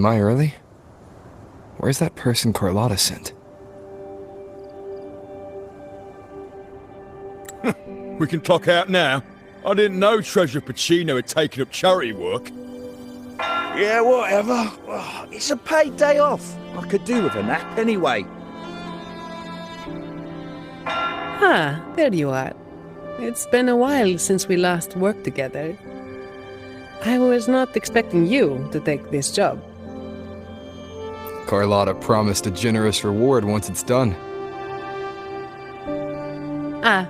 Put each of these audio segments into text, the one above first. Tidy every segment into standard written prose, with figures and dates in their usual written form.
I early? Where's that person Carlotta sent? We can clock out now. I didn't know Treasurer Pacino had taken up charity work. Yeah, whatever. It's a paid day off. I could do with a nap anyway. Ah, there you are. It's been a while since we last worked together. I was not expecting you to take this job. Carlotta promised a generous reward once it's done. Ah,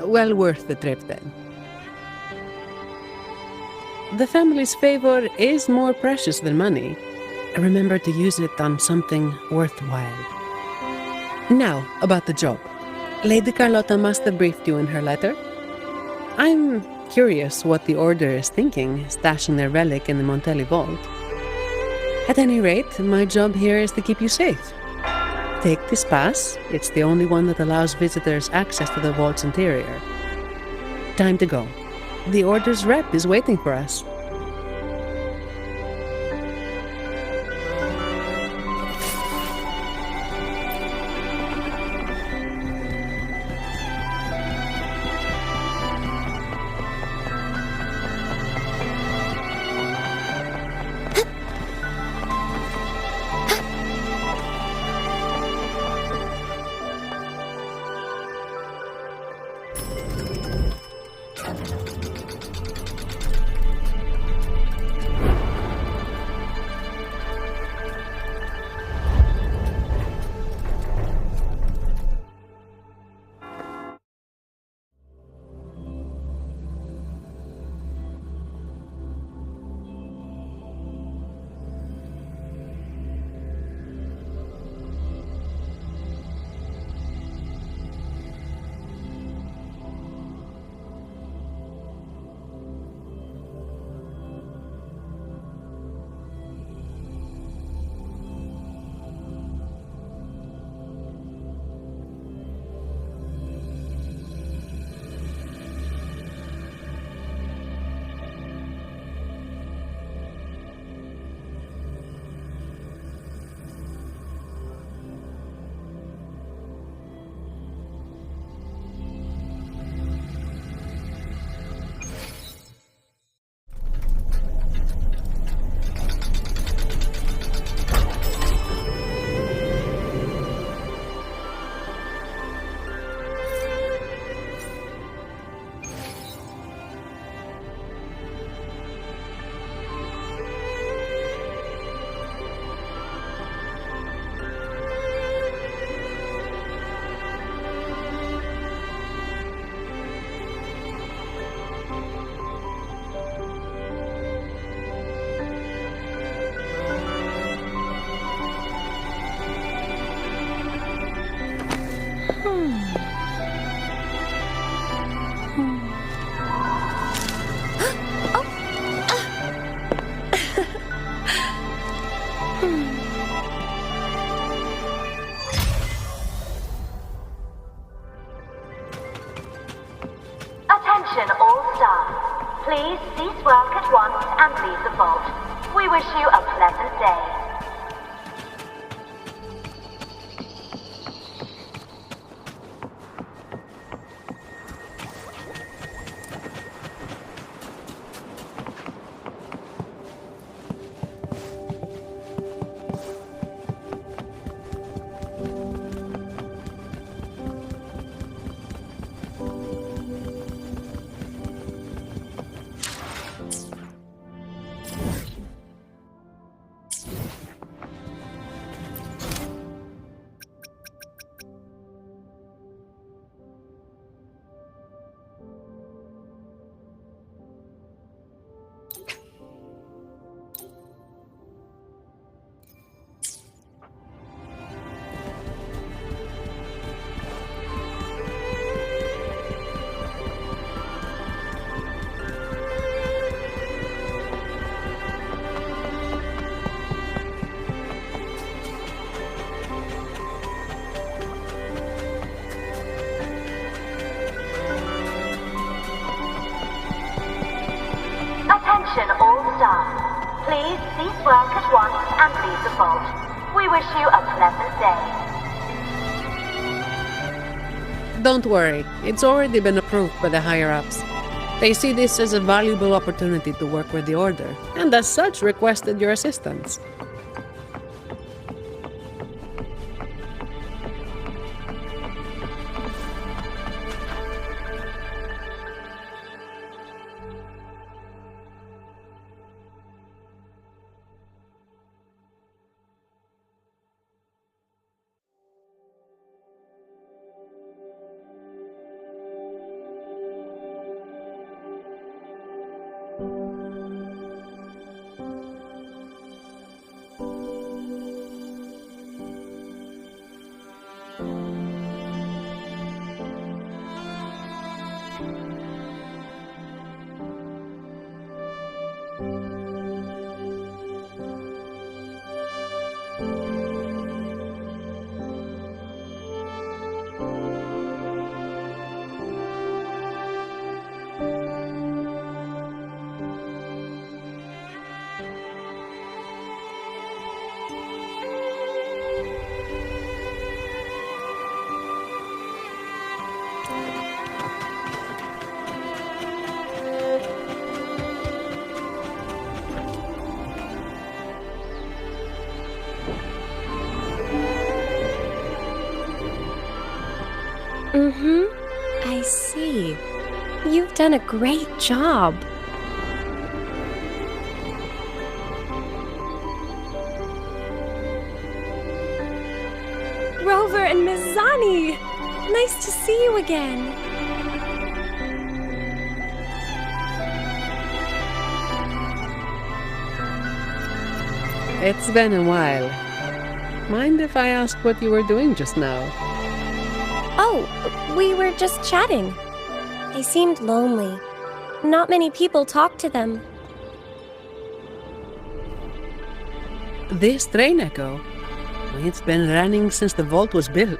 well worth the trip then. The family's favor is more precious than money. Remember to use it on something worthwhile. Now, about the job. Lady Carlotta must have briefed you in her letter. I'm curious what the Order is thinking, stashing their relic in the Montelli vault. At any rate, my job here is to keep you safe. Take this pass. It's the only one that allows visitors access to the vault's interior. Time to go. The Order's rep is waiting for us. Attention all staff. Please cease work at once and leave the vault. We wish you a pleasant day. Attention all staff. Please cease work at once and leave wish you a pleasant day. Don't worry, it's already been approved by the higher-ups. They see this as a valuable opportunity to work with the Order, and as such requested your assistance. I see. You've done a great job. Rover and Mizani! Nice to see you again. It's been a while. Mind if I ask what you were doing just now? Oh, we were just chatting. They seemed lonely. Not many people talk to them. This train echo? It's been running since the vault was built.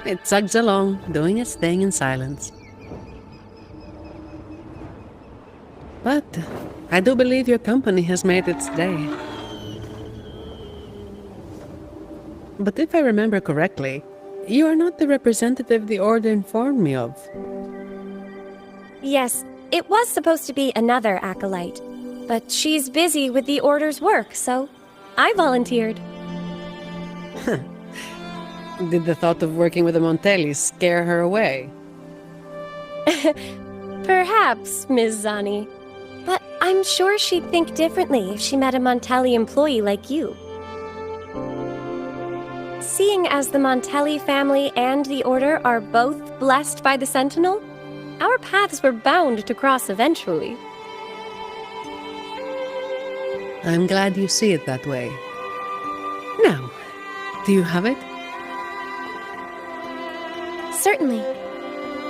It chugs along, doing its thing in silence. But I do believe your company has made its day. But if I remember correctly, you are not the representative the Order informed me of. Yes, it was supposed to be another acolyte, but she's busy with the Order's work, so I volunteered. Did the thought of working with the Montellis scare her away? Perhaps, Ms. Zani. But I'm sure she'd think differently if she met a Montelli employee like you. Seeing as the Montelli family and the Order are both blessed by the Sentinel, our paths were bound to cross eventually. I'm glad you see it that way. Now, do you have it? Certainly.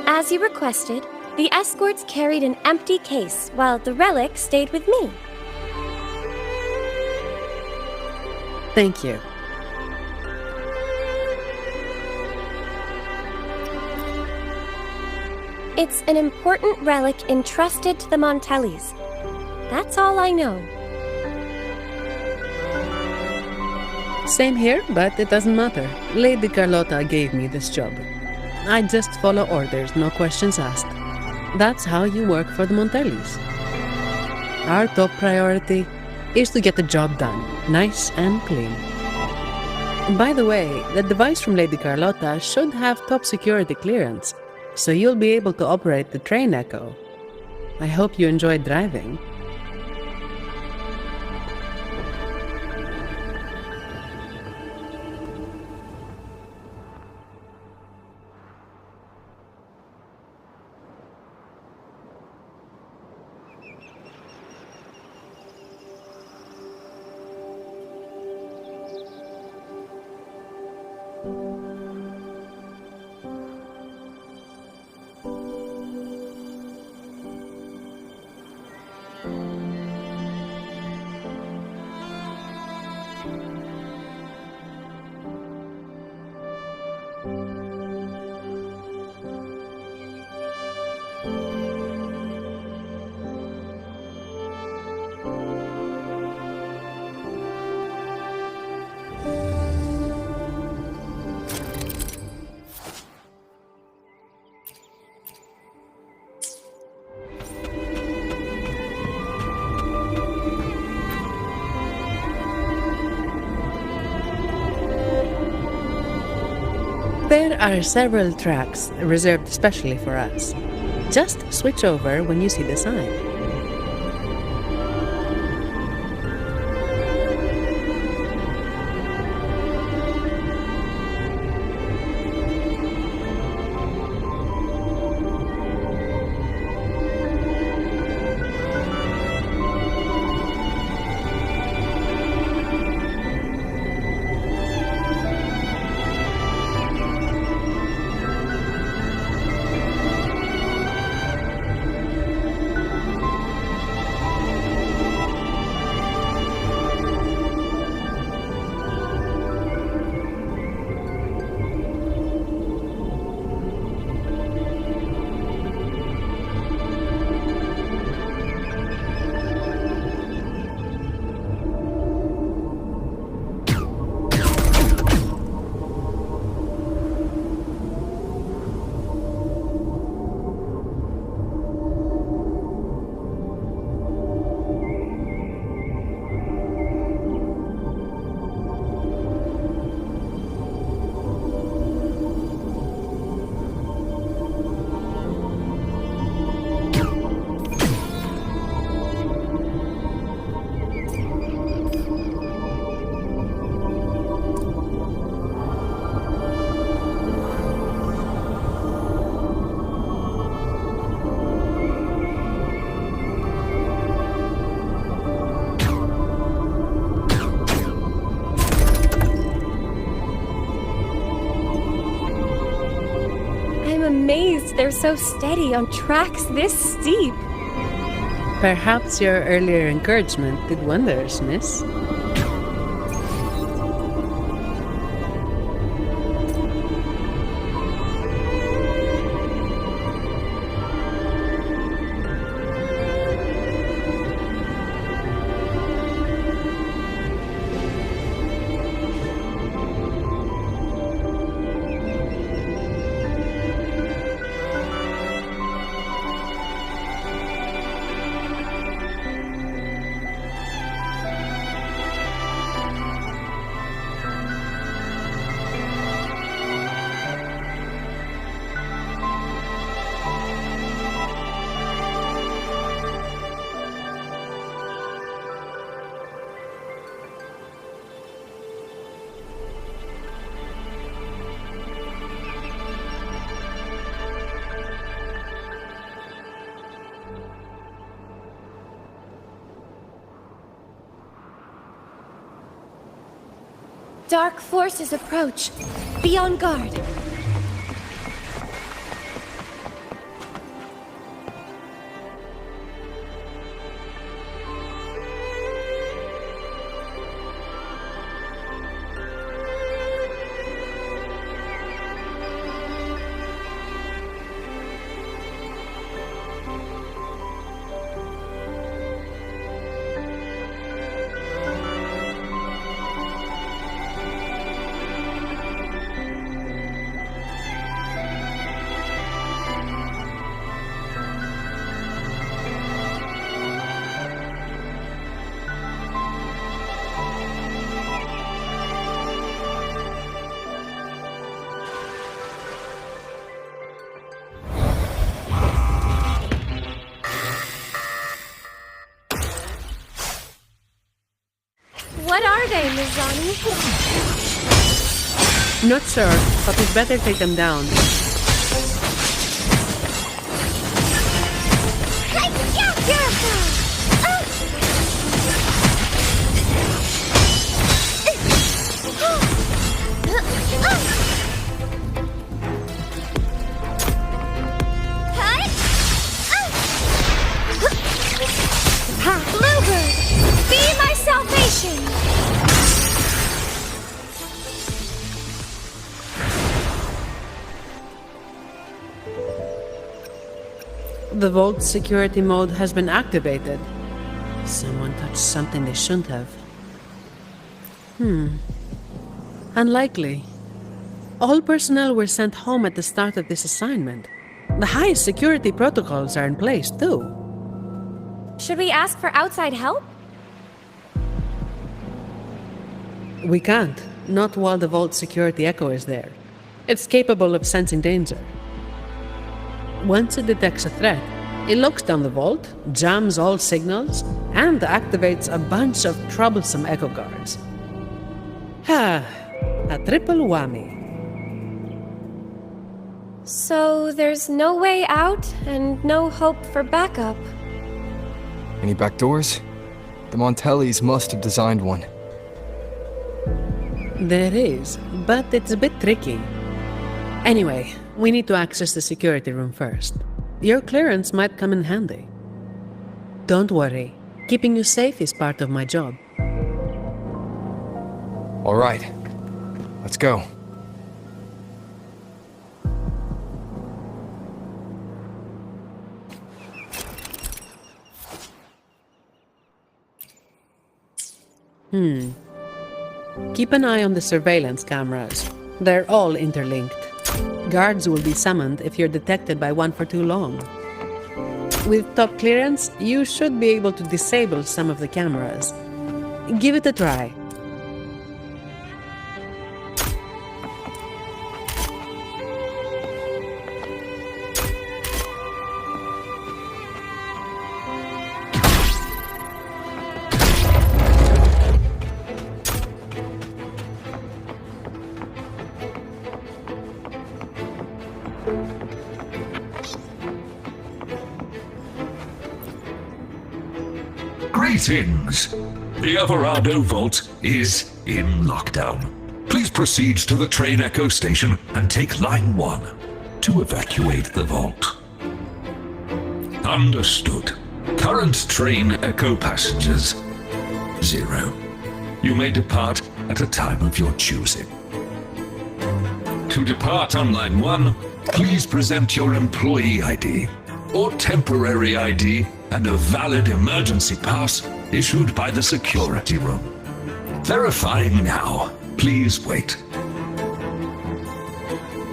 As you requested, the escorts carried an empty case while the relic stayed with me. Thank you. It's an important relic entrusted to the Montellis. That's all I know. Same here, but it doesn't matter. Lady Carlotta gave me this job. I just follow orders, no questions asked. That's how you work for the Montellis. Our top priority is to get the job done, nice and clean. By the way, the device from Lady Carlotta should have top security clearance, so you'll be able to operate the train echo. I hope you enjoyed driving. There are several tracks reserved specially for us. Just switch over when you see the sign. I'm amazed they're so steady on tracks this steep. Perhaps your earlier encouragement did wonders, miss. Dark forces approach. Be on guard. What are they, Mizani? Not sure, but we'd better take them down. Bluebird, be my salvation! The vault security mode has been activated. Someone touched something they shouldn't have. Unlikely. All personnel were sent home at the start of this assignment. The highest security protocols are in place, too. Should we ask for outside help? We can't. Not while the vault security echo is there. It's capable of sensing danger. Once it detects a threat, it looks down the vault, jams all signals, and activates a bunch of troublesome echo guards. A triple whammy. So there's no way out and no hope for backup. Any back doors? The Montellis must have designed one. There is, but it's a bit tricky. Anyway, we need to access the security room first. Your clearance might come in handy. Don't worry, keeping you safe is part of my job. All right, let's go. Keep an eye on the surveillance cameras. They're all interlinked. Guards will be summoned if you're detected by one for too long. With top clearance, you should be able to disable some of the cameras. Give it a try. Greetings! The Alvarado Vault is in lockdown. Please proceed to the train Echo station and take line 1 to evacuate the vault. Understood. Current train Echo passengers 0. You may depart at a time of your choosing. To depart on line 1, please present your employee ID or temporary ID and a valid emergency pass issued by the security room. Verifying now. Please wait.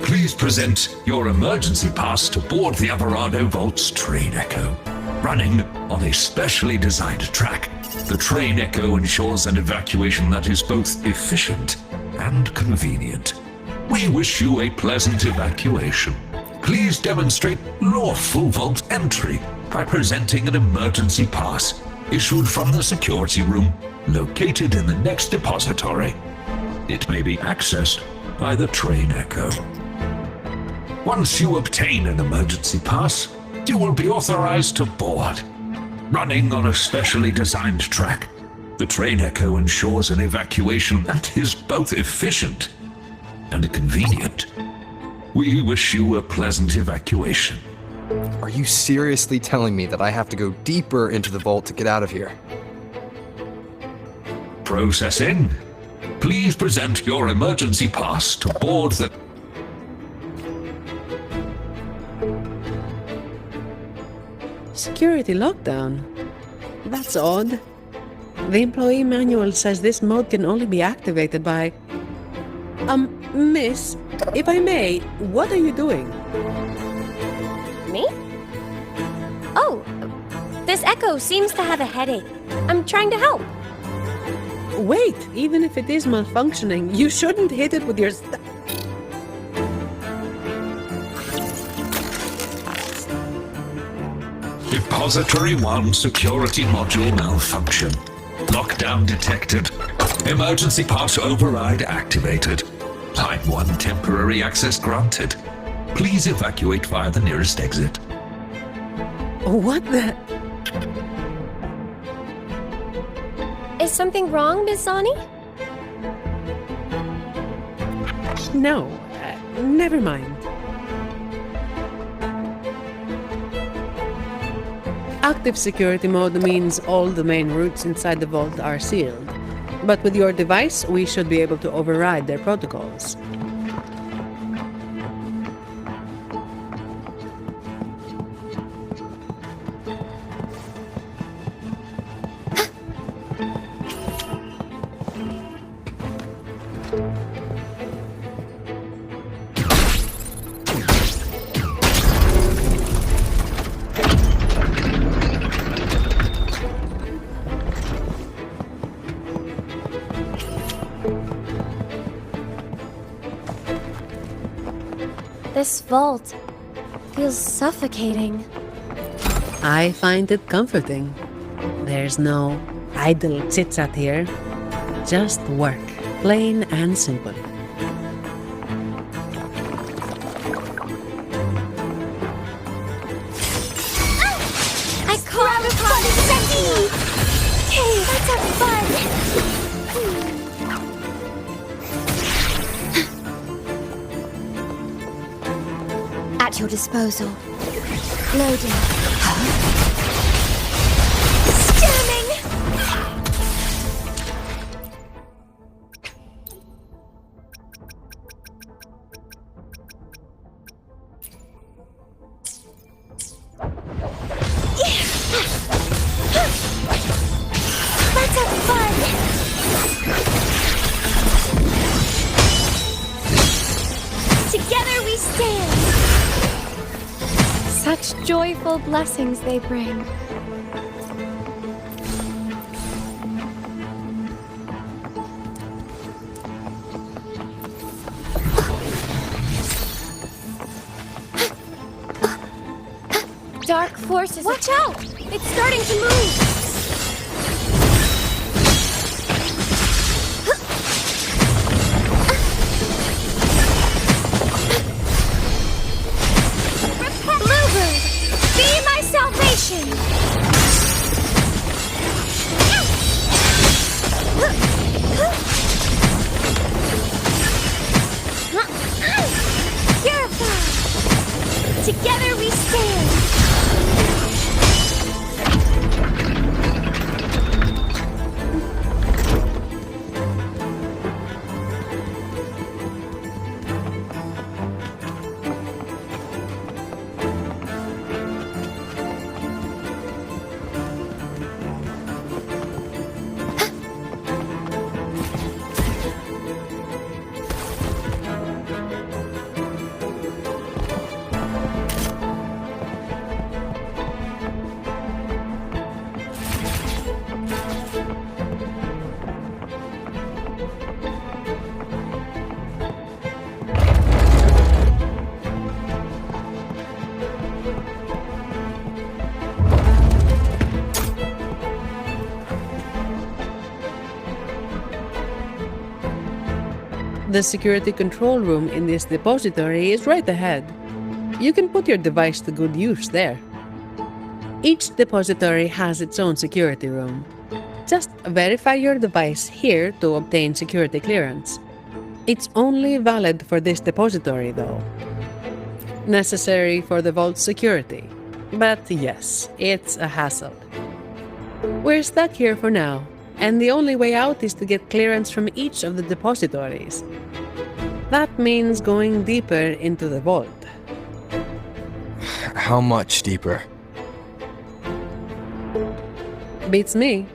Please present your emergency pass to board the Alvarado Vault's Train Echo. Running on a specially designed track, the Train Echo ensures an evacuation that is both efficient and convenient. We wish you a pleasant evacuation. Please demonstrate lawful vault entry by presenting an emergency pass issued from the security room located in the next depository. It may be accessed by the Train Echo. Once you obtain an emergency pass, you will be authorized to board. Running on a specially designed track, the Train Echo ensures an evacuation that is both efficient and convenient. We wish you a pleasant evacuation. Are you seriously telling me that I have to go deeper into the vault to get out of here? Processing. Please present your emergency pass to board the... Security lockdown? That's odd. The employee manual says this mode can only be activated by... Miss, if I may, what are you doing? Me? Oh, this Echo seems to have a headache. I'm trying to help. Wait, even if it is malfunctioning, you shouldn't hit it with your Depository 1 security module malfunction. Lockdown detected. Emergency pass override activated. Line 1 temporary access granted. Please evacuate via the nearest exit. What the... Is something wrong, Miss Zani? No, never mind. Active security mode means all the main routes inside the vault are sealed. But with your device, we should be able to override their protocols. This vault feels suffocating. I find it comforting. There's no idle chit-chat here. Just work, plain and simple. I caught a condescending! Okay, let's have fun! At your disposal. Loading. Jamming! Let's have fun! Together we stand! Such joyful blessings they bring. Dark forces. Watch out! It's starting to move! Bluebird! Be my salvation! Purify! Together we stand! The security control room in this depository is right ahead. You can put your device to good use there. Each depository has its own security room. Just verify your device here to obtain security clearance. It's only valid for this depository, though. Necessary for the vault's security. But yes, it's a hassle. We're stuck here for now, and the only way out is to get clearance from each of the depositories. That means going deeper into the vault. How much deeper? Beats me.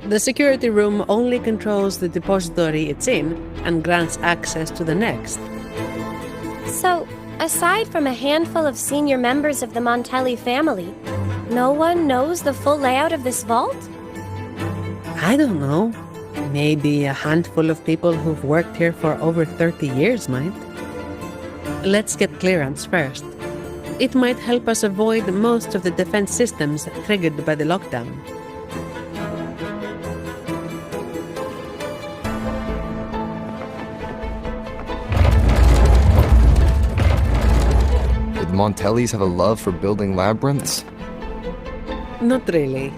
The security room only controls the depository it's in and grants access to the next. So, aside from a handful of senior members of the Montelli family, no one knows the full layout of this vault? I don't know. Maybe a handful of people who've worked here for over 30 years might. Let's get clearance first. It might help us avoid most of the defense systems triggered by the lockdown. Did Montellis have a love for building labyrinths? Not really.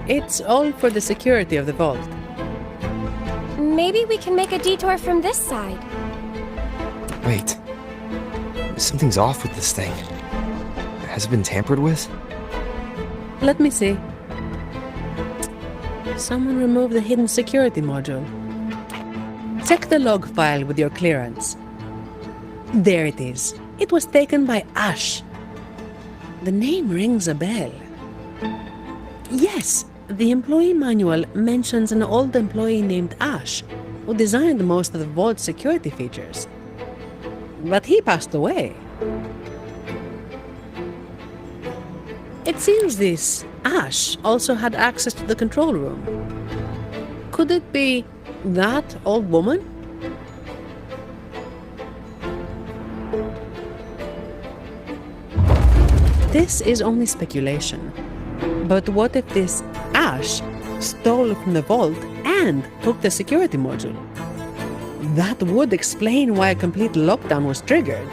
It's all for the security of the vault. Maybe we can make a detour from this side. Wait. Something's off with this thing. Has it been tampered with? Let me see. Someone removed the hidden security module. Check the log file with your clearance. There it is. It was taken by Ash. The name rings a bell. Yes, the employee manual mentions an old employee named Ash, who designed most of the vault's security features. But he passed away. It seems this Ash also had access to the control room. Could it be that old woman? This is only speculation. But what if this Ash stole from the vault and took the security module? That would explain why a complete lockdown was triggered.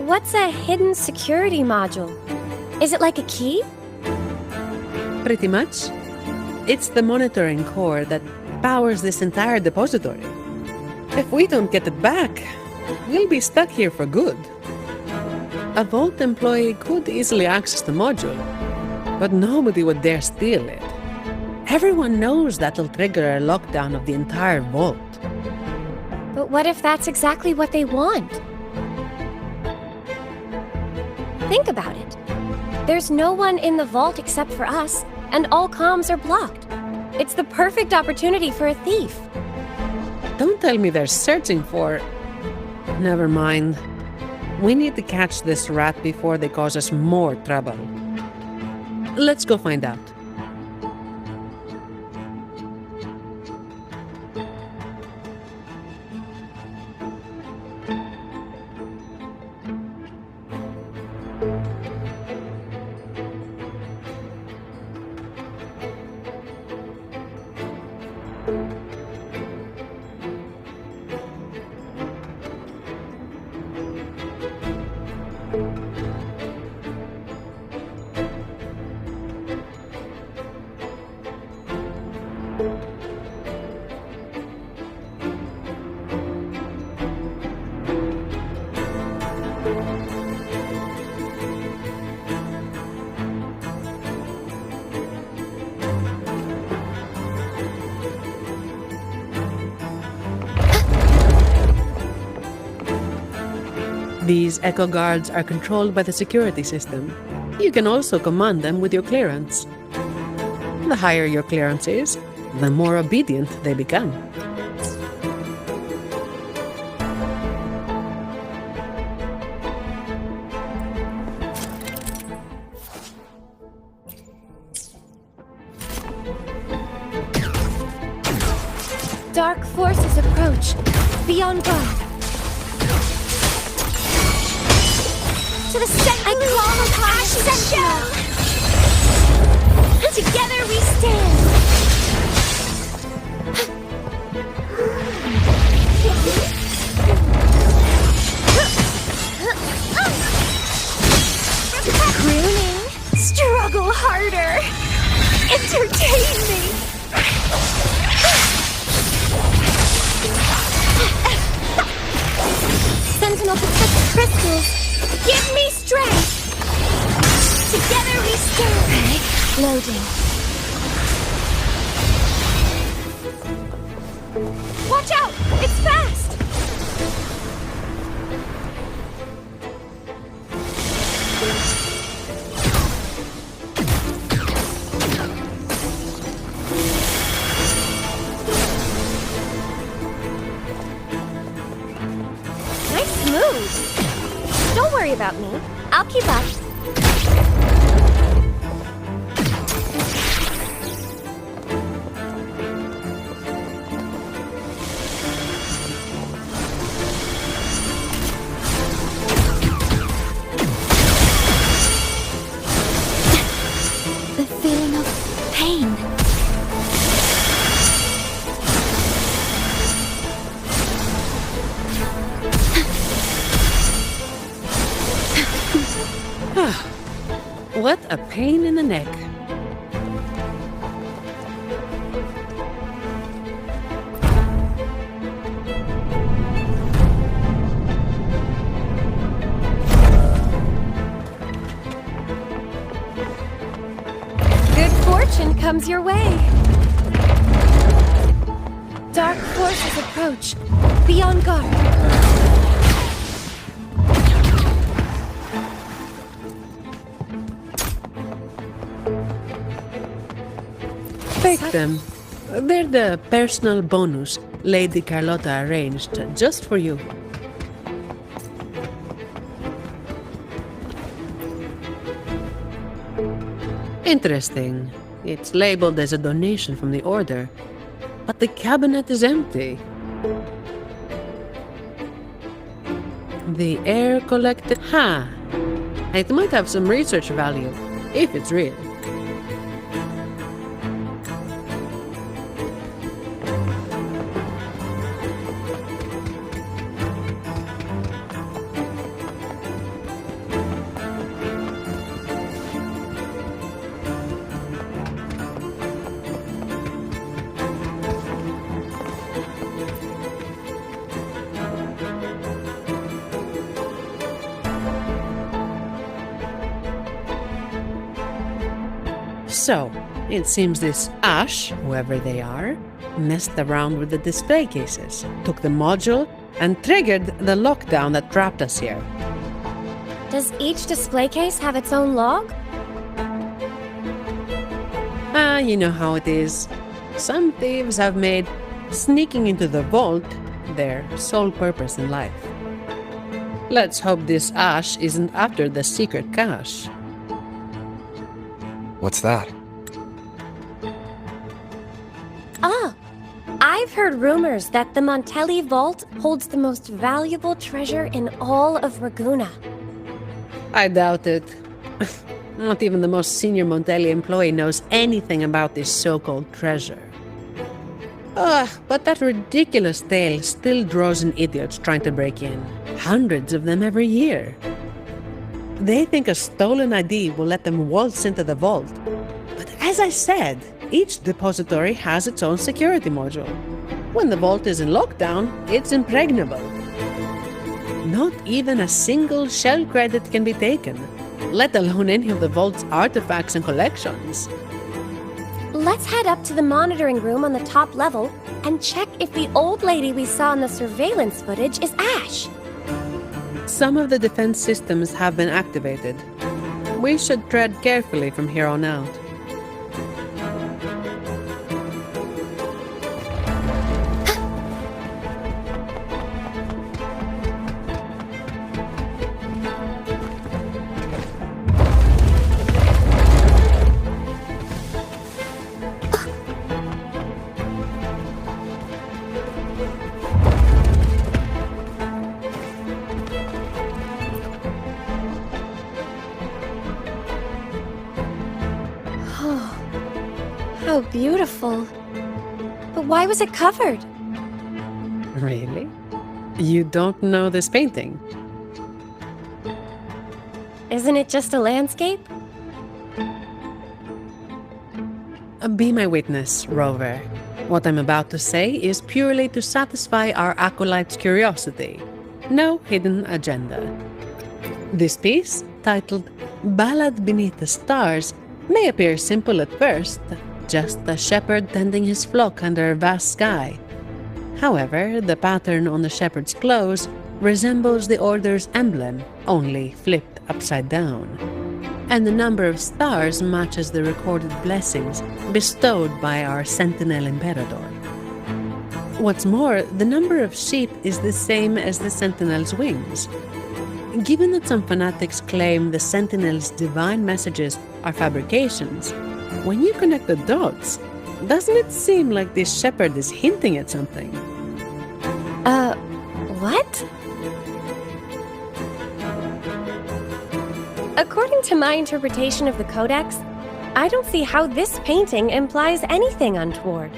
What's a hidden security module? Is it like a key? Pretty much. It's the monitoring core that powers this entire depository. If we don't get it back, we'll be stuck here for good. A vault employee could easily access the module, but nobody would dare steal it. Everyone knows that'll trigger a lockdown of the entire vault. But what if that's exactly what they want? Think about it. There's no one in the vault except for us, and all comms are blocked. It's the perfect opportunity for a thief. Don't tell me they're searching for... Never mind. We need to catch this rat before they cause us more trouble. Let's go find out. These Echo Guards are controlled by the security system. You can also command them with your clearance. The higher your clearance is, the more obedient they become. Dark forces approach. Be on guard. To the Sentinel! I call upon Sentinel! Together we stand! Crooning! Struggle harder! Entertain me! Sentinel protect crystals! Give me strength! Together we stand! Loading. Watch out! It's fast! Nice move! Don't worry about me. I'll keep up. The feeling of pain. What a pain in the neck. Good fortune comes your way. Dark forces approach. Be on guard. Take them. They're the personal bonus Lady Carlotta arranged just for you. Interesting. It's labeled as a donation from the Order, but the cabinet is empty. The air collected... It might have some research value, if it's real. So, it seems this Ash, whoever they are, messed around with the display cases, took the module, and triggered the lockdown that trapped us here. Does each display case have its own log? You know how it is. Some thieves have made sneaking into the vault their sole purpose in life. Let's hope this Ash isn't after the secret cache. What's that? Ah, I've heard rumors that the Montelli Vault holds the most valuable treasure in all of Raguna. I doubt it. Not even the most senior Montelli employee knows anything about this so-called treasure. But that ridiculous tale still draws in idiots trying to break in. Hundreds of them every year. They think a stolen ID will let them waltz into the vault. But as I said, each depository has its own security module. When the vault is in lockdown, it's impregnable. Not even a single shell credit can be taken, let alone any of the vault's artifacts and collections. Let's head up to the monitoring room on the top level and check if the old lady we saw in the surveillance footage is Ash. Some of the defense systems have been activated. We should tread carefully from here on out. How beautiful. But why was it covered? Really? You don't know this painting? Isn't it just a landscape? Be my witness, Rover. What I'm about to say is purely to satisfy our acolyte's curiosity. No hidden agenda. This piece, titled Ballad Beneath the Stars, may appear simple at first, just a shepherd tending his flock under a vast sky. However, the pattern on the shepherd's clothes resembles the Order's emblem, only flipped upside down. And the number of stars matches the recorded blessings bestowed by our Sentinel Emperador. What's more, the number of sheep is the same as the Sentinel's wings. Given that some fanatics claim the Sentinel's divine messages are fabrications, when you connect the dots, doesn't it seem like this shepherd is hinting at something? What? According to my interpretation of the Codex, I don't see how this painting implies anything untoward.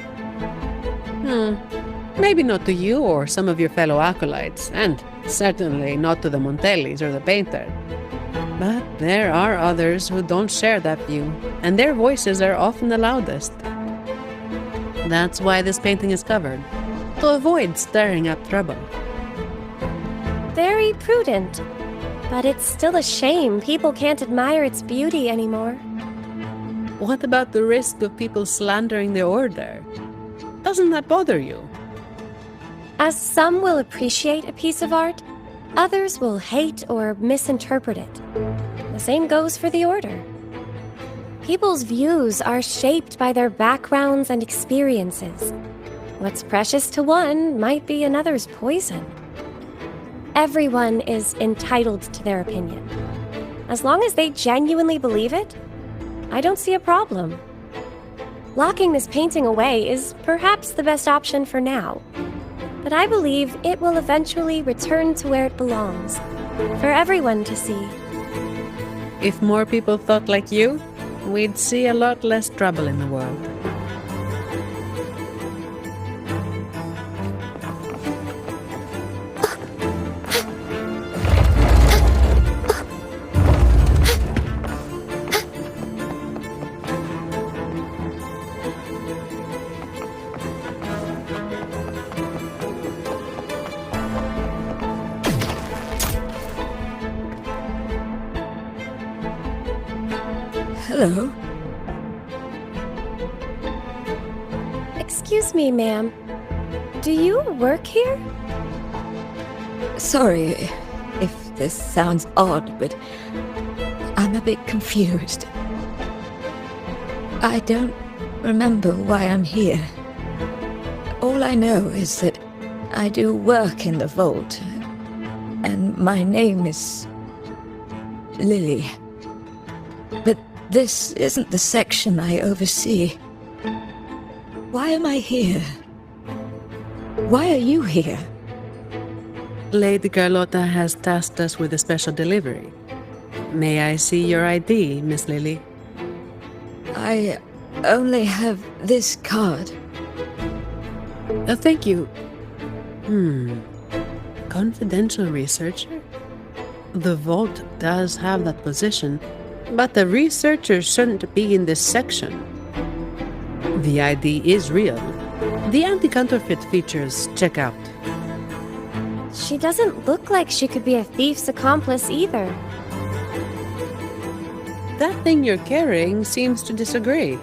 Maybe not to you or some of your fellow acolytes, and certainly not to the Montellis or the painter. But there are others who don't share that view, and their voices are often the loudest. That's why this painting is covered, to avoid stirring up trouble. Very prudent. But it's still a shame people can't admire its beauty anymore. What about the risk of people slandering the Order? Doesn't that bother you? As some will appreciate a piece of art, others will hate or misinterpret it. The same goes for the Order. People's views are shaped by their backgrounds and experiences. What's precious to one might be another's poison. Everyone is entitled to their opinion. As long as they genuinely believe it, I don't see a problem. Locking this painting away is perhaps the best option for now, but I believe it will eventually return to where it belongs, for everyone to see. If more people thought like you, we'd see a lot less trouble in the world. Hello. Excuse me, ma'am. Do you work here? Sorry if this sounds odd, but I'm a bit confused. I don't remember why I'm here. All I know is that I do work in the vault, and my name is Lily. But this isn't the section I oversee. Why am I here? Why are you here? Lady Carlotta has tasked us with a special delivery. May I see your ID, Miss Lily? I only have this card. Thank you. Confidential researcher? The vault does have that position, but the researcher shouldn't be in this section. The ID is real. The anti-counterfeit features check out. She doesn't look like she could be a thief's accomplice either. That thing you're carrying seems to disagree.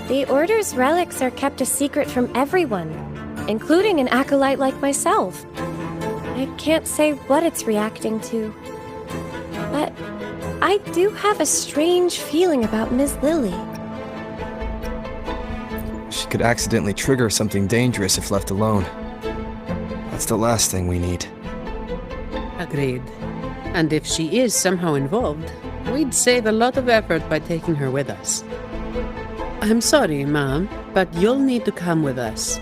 The Order's relics are kept a secret from everyone, including an acolyte like myself. I can't say what it's reacting to. But I do have a strange feeling about Miss Lily. She could accidentally trigger something dangerous if left alone. That's the last thing we need. Agreed. And if she is somehow involved, we'd save a lot of effort by taking her with us. I'm sorry, Ma'am, but you'll need to come with us.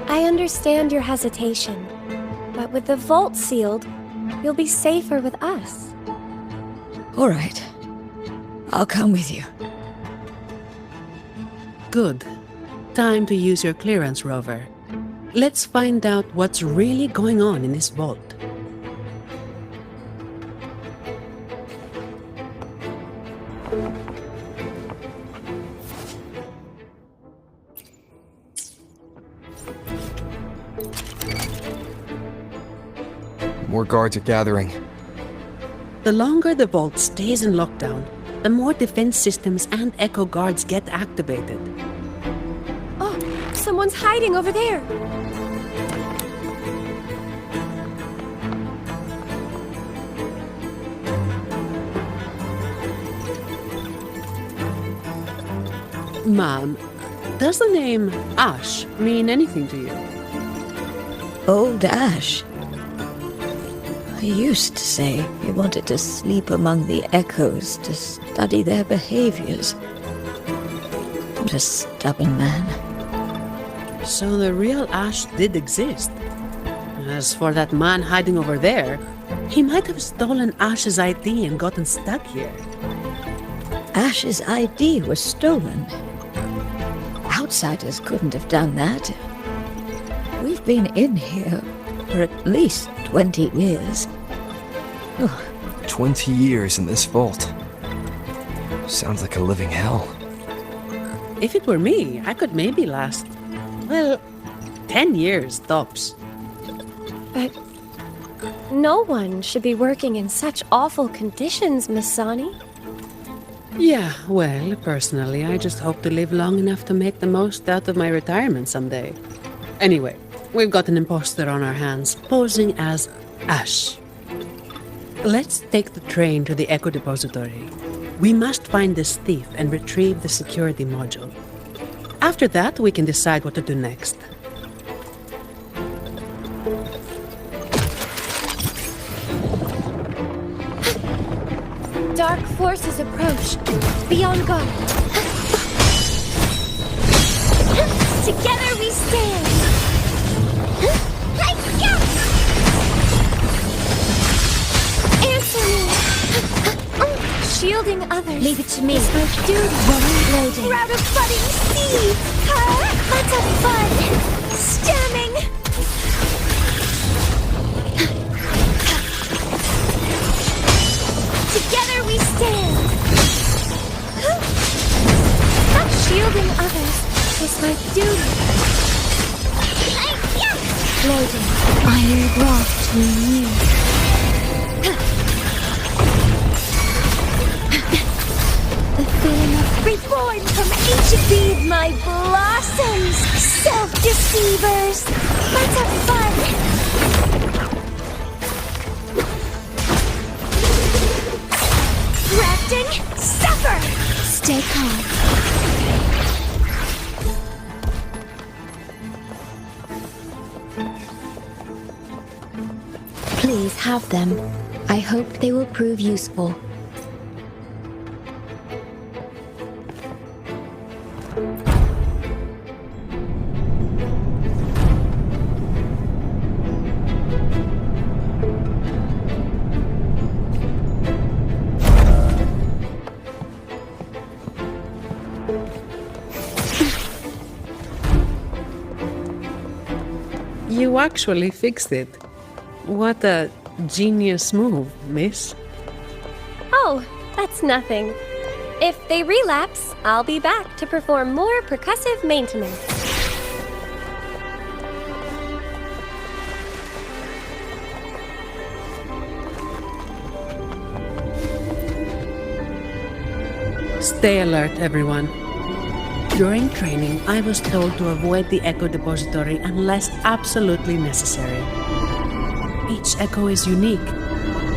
I understand your hesitation, but with the vault sealed, you'll be safer with us. All right. I'll come with you. Good. Time to use your clearance, Rover. Let's find out what's really going on in this vault. More guards are gathering. The longer the vault stays in lockdown, the more defense systems and echo guards get activated. Oh, someone's hiding over there! Ma'am, does the name Ash mean anything to you? Old Ash. He used to say he wanted to sleep among the echoes to study their behaviors. What a stubborn man. So the real Ash did exist. As for that man hiding over there, he might have stolen Ash's ID and gotten stuck here. Ash's ID was stolen. Outsiders couldn't have done that. We've been in here for at least 20 years. 20 years in this vault. Sounds like a living hell. If it were me, I could maybe last, well, 10 years tops. But no one should be working in such awful conditions, Miss Sani. Yeah, well, personally, I just hope to live long enough to make the most out of my retirement someday. Anyway, we've got an imposter on our hands, posing as Ash. Let's take the train to the Echo Depository. We must find this thief and retrieve the security module. After that, we can decide what to do next. Dark forces approach. Be on guard. Together we stand. Leave it to me. It's my duty. Loading. We're out of budding seeds. Huh? Let's have fun. Stemming. Together we stand. Not shielding others is my duty. Loading. Iron graft renew. The feeling of reborn from ancient. Feed my blossoms, self-deceivers. Let's have fun. Grafting, suffer. Stay calm. Please have them. I hope they will prove useful. You actually fixed it. What a genius move, miss. Oh, that's nothing. If they relapse, I'll be back to perform more percussive maintenance. Stay alert, everyone. During training, I was told to avoid the Echo Depository unless absolutely necessary. Each echo is unique.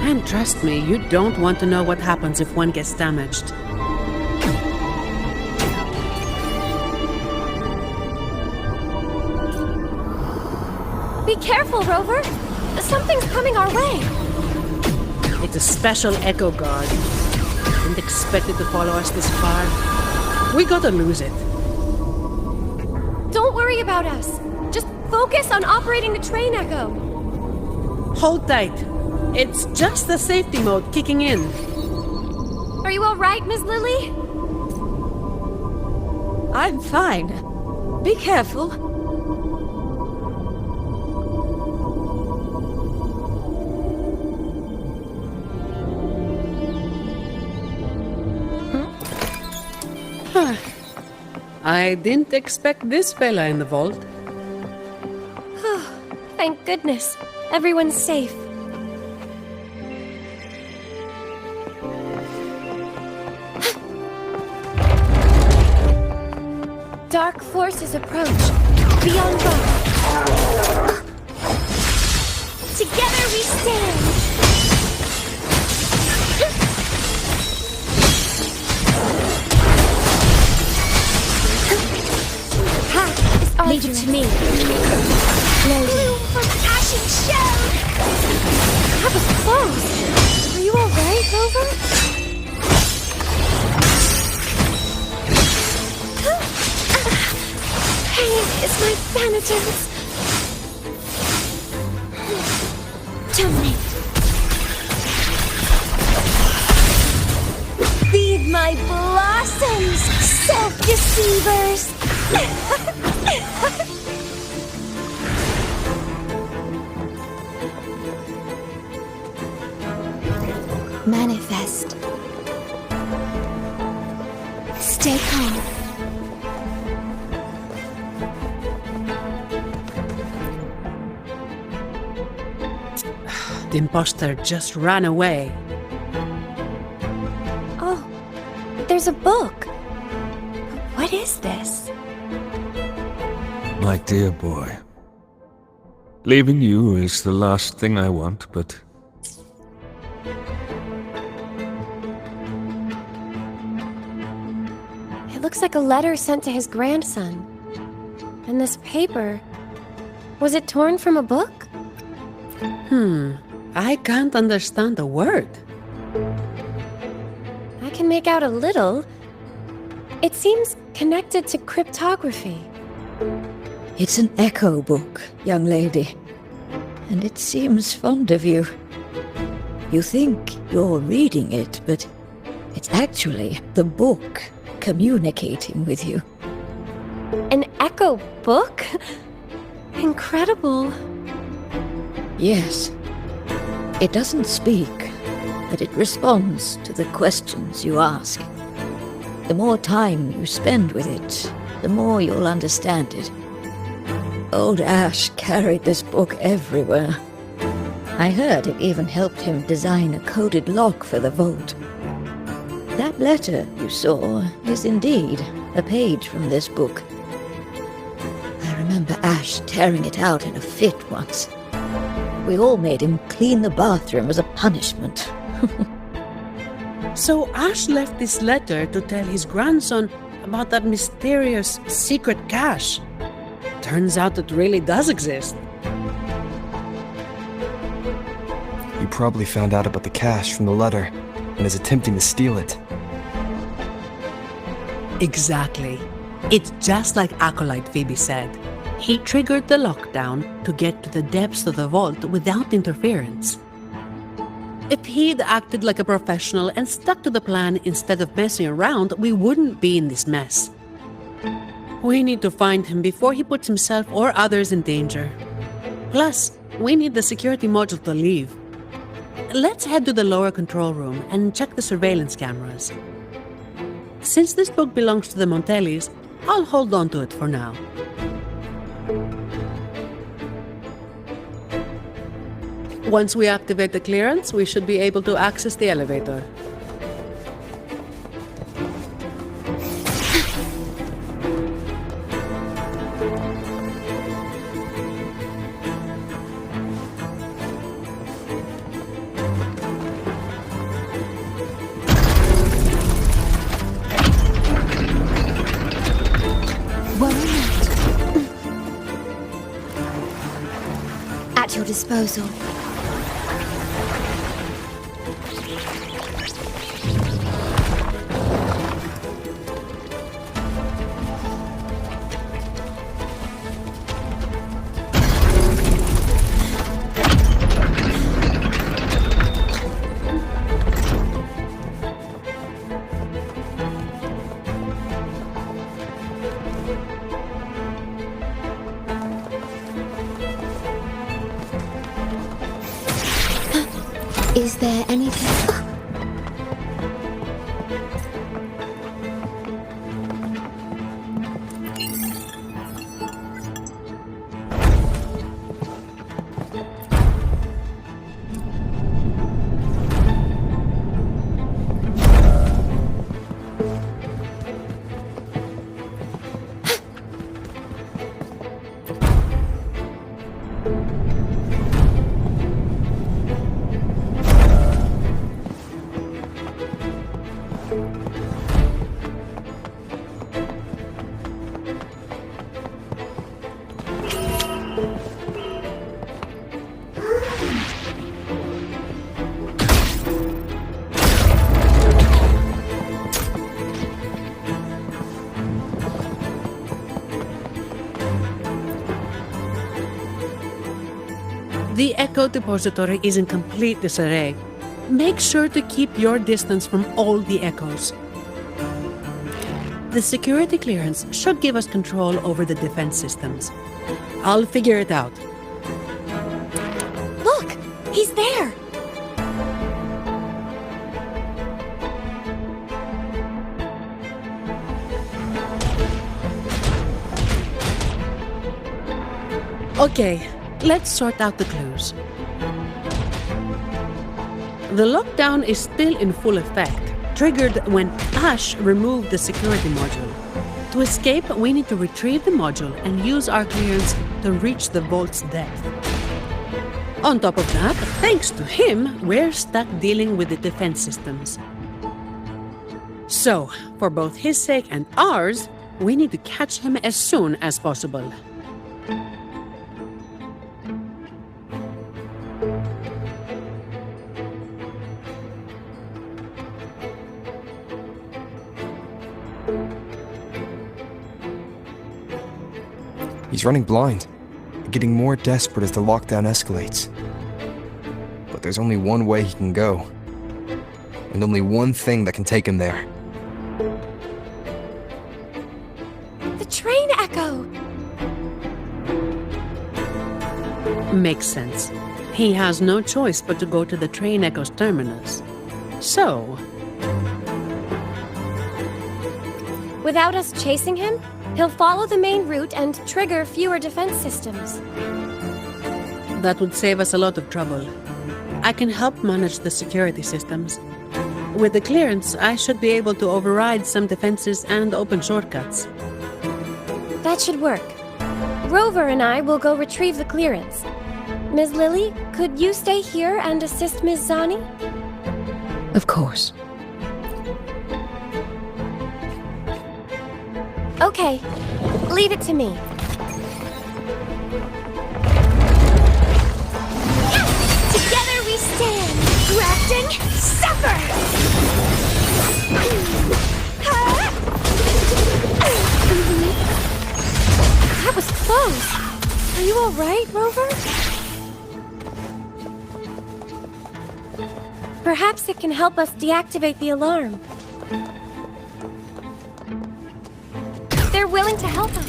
And trust me, you don't want to know what happens if one gets damaged. Be careful, Rover! Something's coming our way! It's a special Echo Guard. Didn't expect it to follow us this far. We gotta lose it. Don't worry about us. Just focus on operating the train echo. Hold tight. It's just the safety mode kicking in. Are you all right, Ms. Lily? I'm fine. Be careful. I didn't expect this fella in the vault. Thank goodness. Everyone's safe. Dark forces approach. Be on guard. Together we stand. Leave it to me. Bloom from ashen shell! That was close. Are you alright, Rover? Pain is my thanators. Terminate. Feed my blossoms, self-deceivers! Manifest. Stay calm. The imposter just ran away. Oh, there's a book. What is this? My dear boy, leaving you is the last thing I want, but It looks like a letter sent to his grandson. And this paper... Was it torn from a book? I can't understand a word. I can make out a little. It seems connected to cryptography. It's an echo book, young lady. And it seems fond of you. You think you're reading it, but It's actually the book communicating with you. An echo book? Incredible. Yes. It doesn't speak, but it responds to the questions you ask. The more time you spend with it, the more you'll understand it. Old Ash carried this book everywhere. I heard it even helped him design a coded lock for the vault. That letter you saw is indeed a page from this book. I remember Ash tearing it out in a fit once. We all made him clean the bathroom as a punishment. So Ash left this letter to tell his grandson about that mysterious secret cache. Turns out it really does exist. He probably found out about the cache from the letter and is attempting to steal it. Exactly. It's just like Acolyte Phoebe said. He triggered the lockdown to get to the depths of the vault without interference. If he'd acted like a professional and stuck to the plan instead of messing around, we wouldn't be in this mess. We need to find him before he puts himself or others in danger. Plus, we need the security module to leave. Let's head to the lower control room and check the surveillance cameras. Since this book belongs to the Montellis, I'll hold on to it for now. Once we activate the clearance, we should be able to access the elevator. At your disposal. Is there anything? The Echo Depository is in complete disarray. Make sure to keep your distance from all the echoes. The security clearance should give us control over the defense systems. I'll figure it out. Look! He's there! Okay, let's sort out the clues. The lockdown is still in full effect, triggered when Ash removed the security module. To escape, we need to retrieve the module and use our clearance to reach the vault's depth. On top of that, thanks to him, we're stuck dealing with the defense systems. So, for both his sake and ours, we need to catch him as soon as possible. He's running blind, getting more desperate as the lockdown escalates. But there's only one way he can go. and only one thing that can take him there. The train echo! Makes sense. He has no choice but to go to the train echo's terminus. So, without us chasing him, he'll follow the main route and trigger fewer defense systems. that would save us a lot of trouble. I can help manage the security systems. With the clearance, I should be able to override some defenses and open shortcuts. That should work. Rover and I will go retrieve the clearance. Ms. Lily, could you stay here and assist Ms. Zani? Of course. Okay, leave it to me. Together we stand, grafting, suffer! That was close. Are you all right, Rover? Perhaps it can help us deactivate the alarm. They're willing to help us.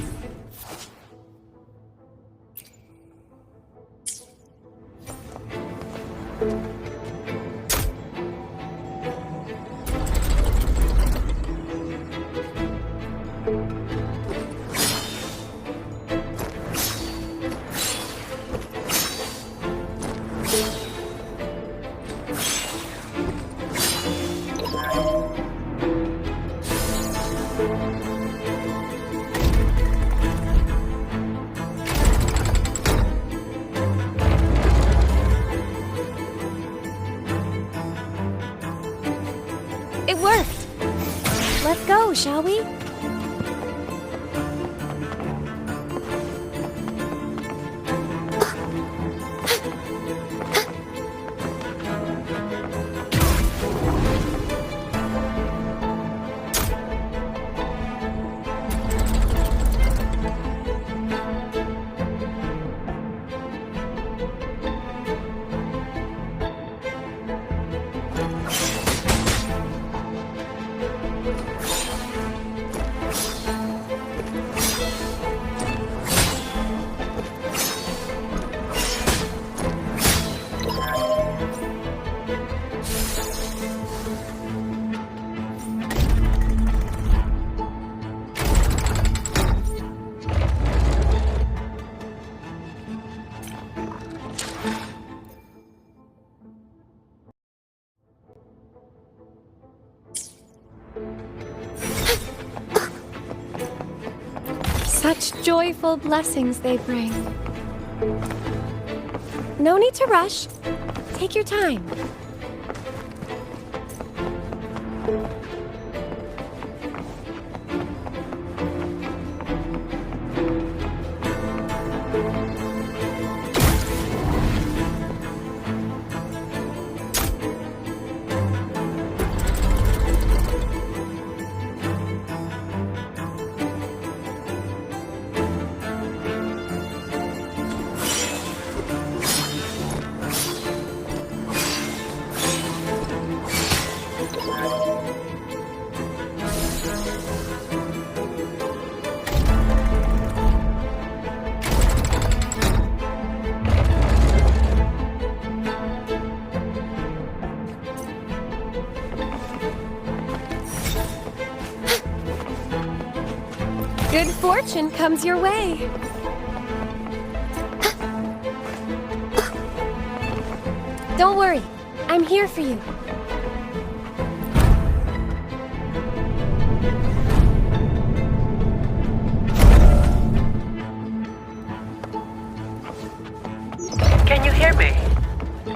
It worked. Let's go, shall we? Such joyful blessings they bring. No need to rush. Take your time. Good fortune comes your way. Don't worry, I'm here for you. Can you hear me?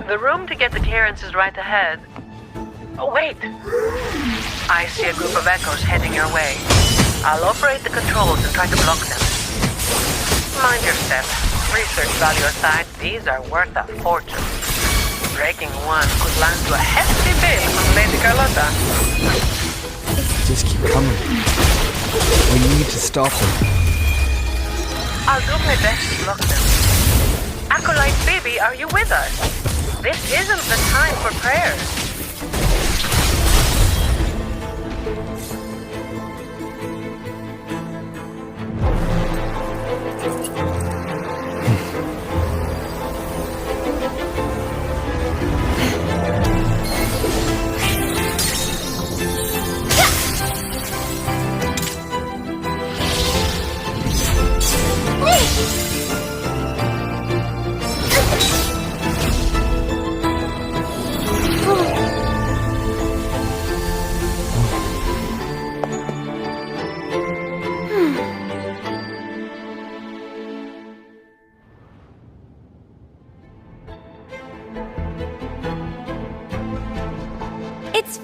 The room to get the clearance is right ahead. Oh, wait! I see a group of echoes heading your way. I'll operate the controls and try to block them. Mind your step. Research value aside, these are worth a fortune. Breaking one could land you a hefty bill from Lady Carlotta. Just keep coming. We need to stop them. I'll do my best to block them. Acolyte Phoebe, are you with us? This isn't the time for prayers.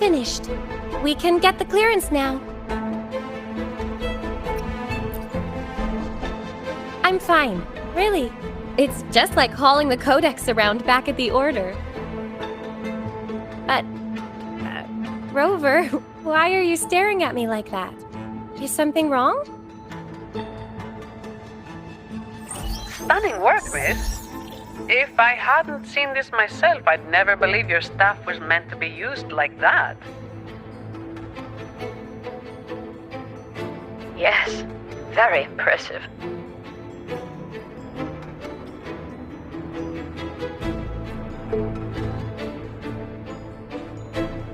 finished. We can get the clearance now. I'm fine, really. It's just like hauling the codex around back at the Order. But, Rover, why are you staring at me like that? Is something wrong? Stunning work, miss. If I hadn't seen this myself, I'd never believe your staff was meant to be used like that. Yes, very impressive.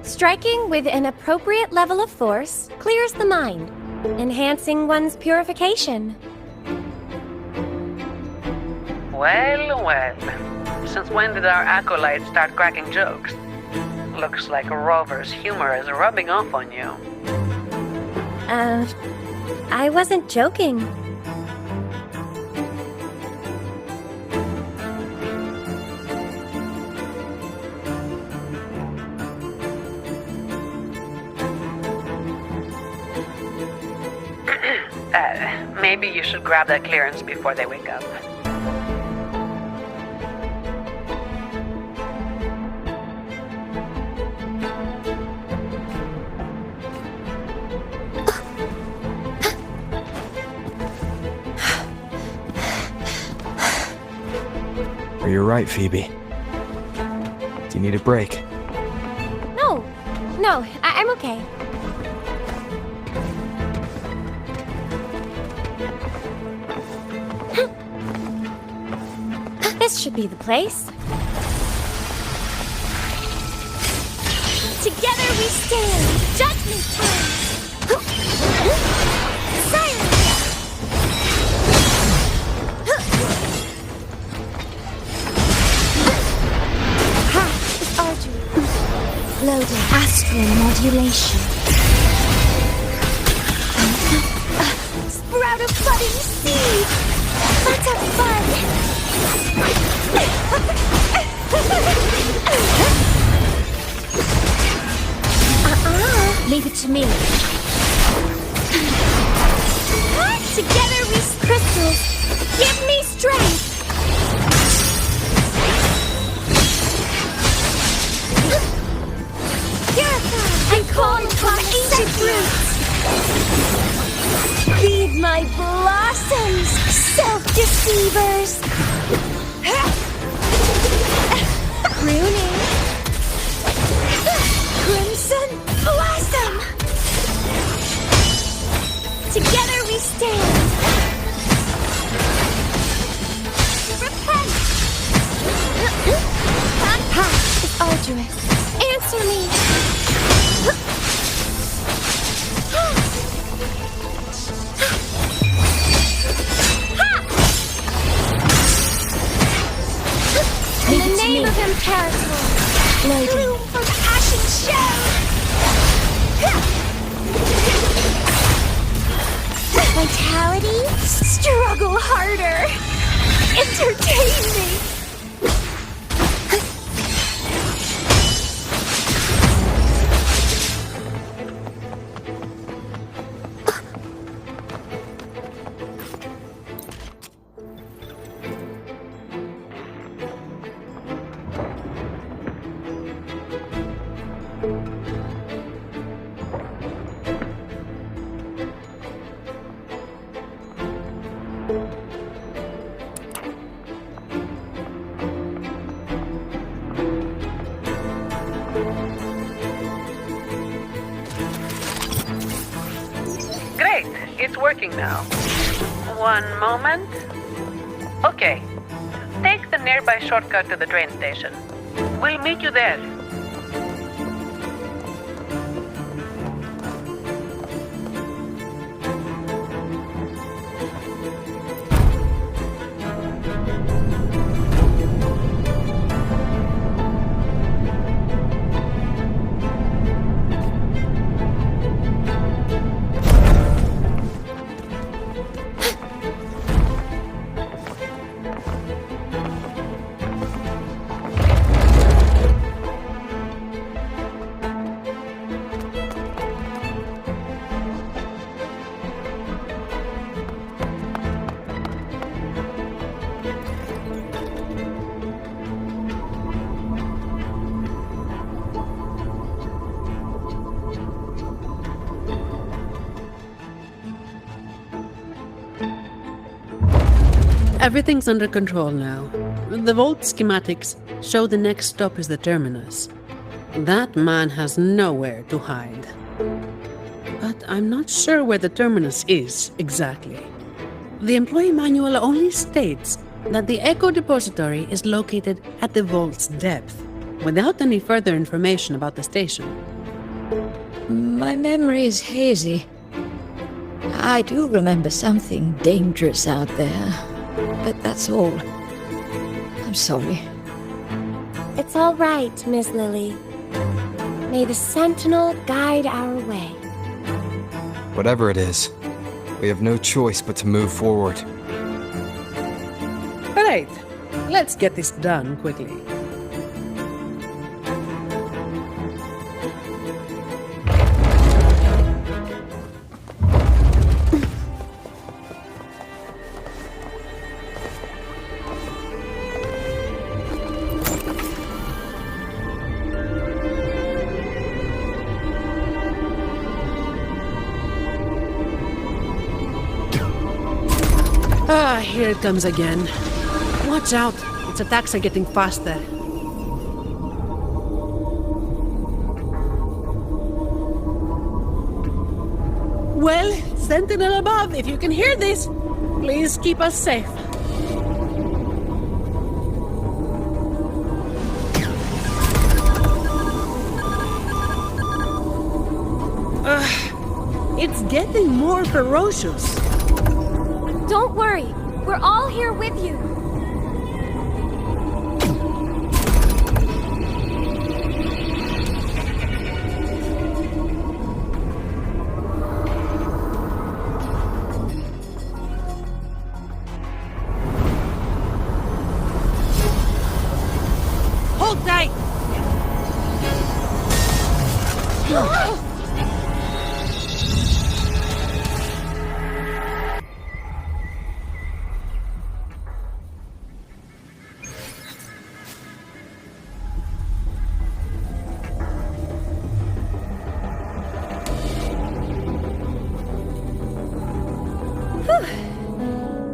Striking with an appropriate level of force clears the mind, enhancing one's purification. Well, well. Since when did our acolytes start cracking jokes? Looks like Rover's humor is rubbing off on you. I wasn't joking. Maybe you should grab that clearance before they wake up. You're right, Phoebe. Do you need a break? No, I'm okay. This should be the place. Together we stand! Judgment time! Silence! Path is arduous. Loading astral modulation. Sprout a budding seed! Let's have fun! Leave it to me. Together we crystals. Give me strength. Purify and call upon ancient roots. Feed my blossoms, self-deceivers. Pruning. Crimson blossom. Together we stand. Repent. Path is arduous. Answer me. In the name of Imperator, bloom from ashen shell. Vitality, struggle harder. Entertain me. Great, it's working now. One moment. Okay, take the nearby shortcut to the train station. We'll meet you there. Everything's under control now. The Vault schematics show the next stop is the terminus. That man has nowhere to hide. But I'm not sure where the terminus is exactly. The employee manual only states that the Echo Depository is located at the Vault's depth, without any further information about the station. My memory is hazy. I do remember something dangerous out there, but that's all. I'm sorry. It's all right, Miss Lily. May the Sentinel guide our way. Whatever it is, we have no choice but to move forward. Alright, let's get this done quickly. Ah, here it comes again. Watch out, its attacks are getting faster. Well, Sentinel above, if you can hear this, please keep us safe. It's getting more ferocious. Don't worry, we're all here with you. Hold tight!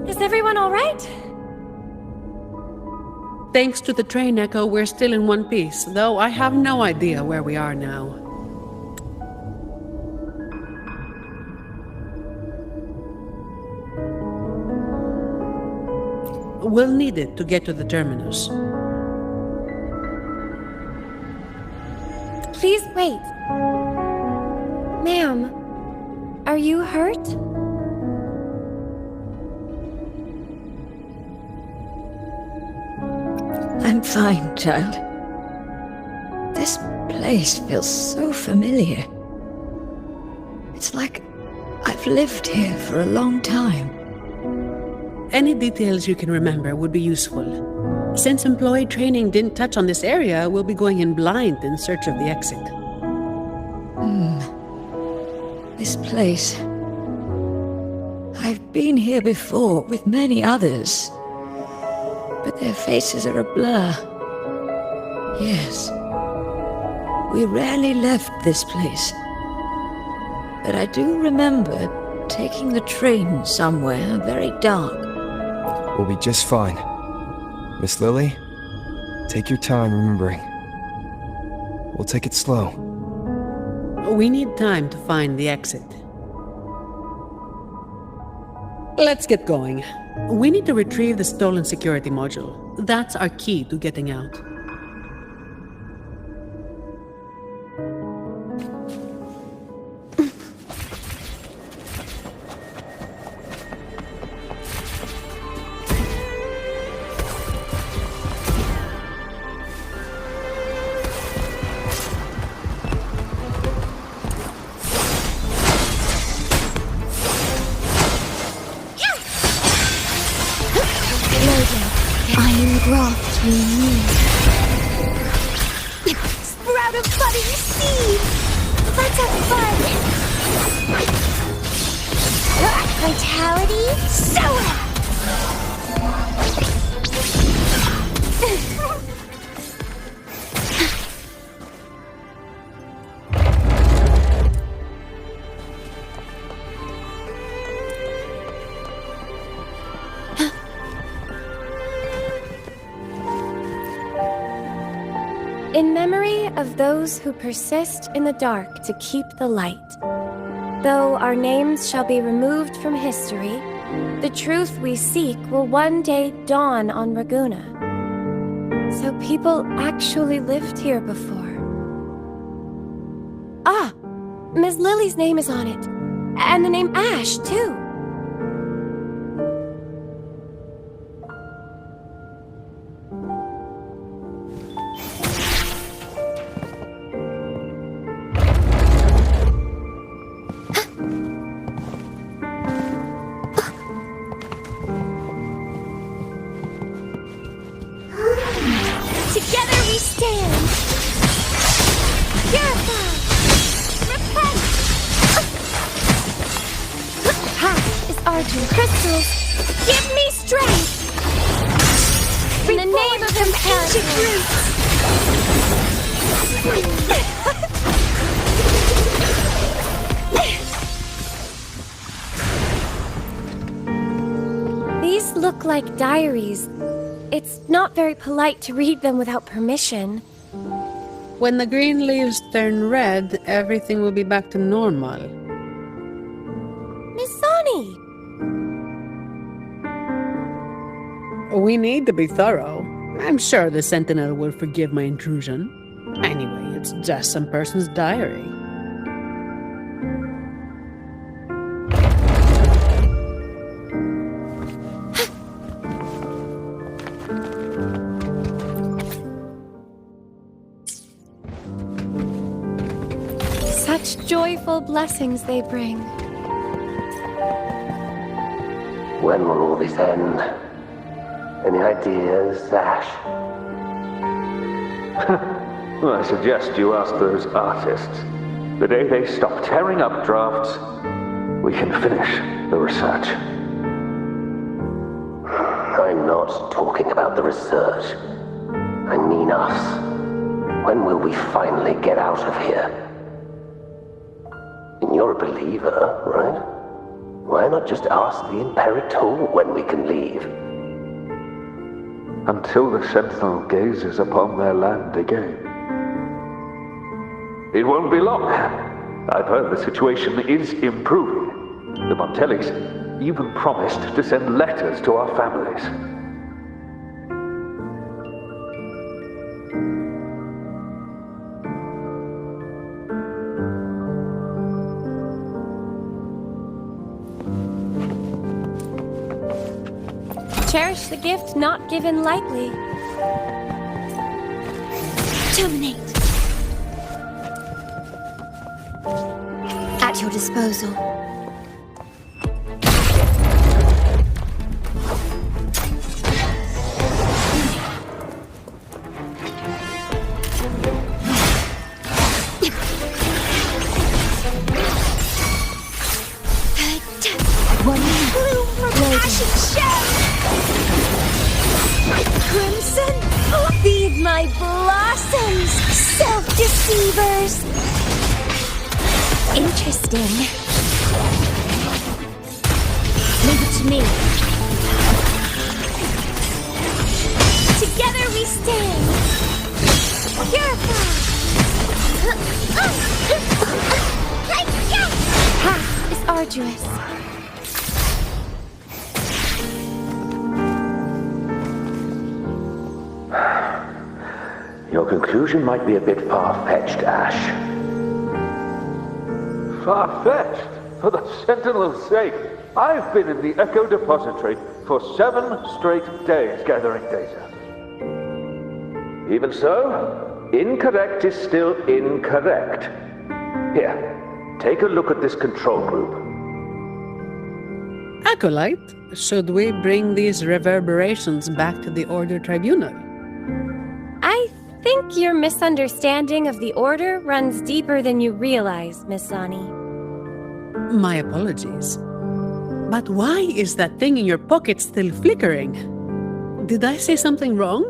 Is everyone all right? Thanks to the train echo, we're still in one piece, though I have no idea where we are now. We'll need it to get to the terminus. Please wait. Ma'am, are you hurt? I'm fine, child. This place feels so familiar. It's like I've lived here for a long time. Any details you can remember would be useful. Since employee training didn't touch on this area, we'll be going in blind in search of the exit. This place. I've been here before with many others, but their faces are a blur. Yes. We rarely left this place. But I do remember taking the train somewhere very dark. We'll be just fine. Miss Lily, take your time remembering. We'll take it slow. We need time to find the exit. Let's get going. We need to retrieve the stolen security module. That's our key to getting out. Iron graft renewed. Sprout of budding seed! Let's have fun! Vitality, sow In memory of those who persist in the dark to keep the light. Though our names shall be removed from history, the truth we seek will one day dawn on Raguna. So people actually lived here before. Ah! Miss Lily's name is on it. And the name Ash, too. Together we stand. Purify. Repent. Half is Argent crystals. Give me strength. In the name of ancient roots. These look like diaries. It's not very polite to read them without permission. When the green leaves turn red, everything will be back to normal. Miss Sonny! We need to be thorough. I'm sure the Sentinel will forgive my intrusion. Anyway, it's just some person's diary. Such joyful blessings they bring. When will all this end? Any ideas, Ash? Well, I suggest you ask those artists. The day they stop tearing up drafts, we can finish the research. I'm not talking about the research. I mean us. When will we finally get out of here? And you're a believer, right? Why not just ask the Imperator when we can leave? Until the Sentinel gazes upon their land again. It won't be long. I've heard the situation is improving. The Montellis even promised to send letters to our families. Cherish the gift not given lightly. Terminate. At your disposal. One bloom from passion shell. Crimson, feed my blossoms, self-deceivers. Interesting. Leave it to me. Together we stand. Purify. Path is arduous. Your conclusion might be a bit far-fetched, Ash. Far-fetched? For the Sentinel's sake, I've been in the Echo Depository for 7 straight days gathering data. Even so, incorrect is still incorrect. Here, take a look at this control group. Acolyte, should we bring these reverberations back to the Order Tribunal? I think your misunderstanding of the Order runs deeper than you realize, Miss Sonny. My apologies. But why is that thing in your pocket still flickering? Did I say something wrong?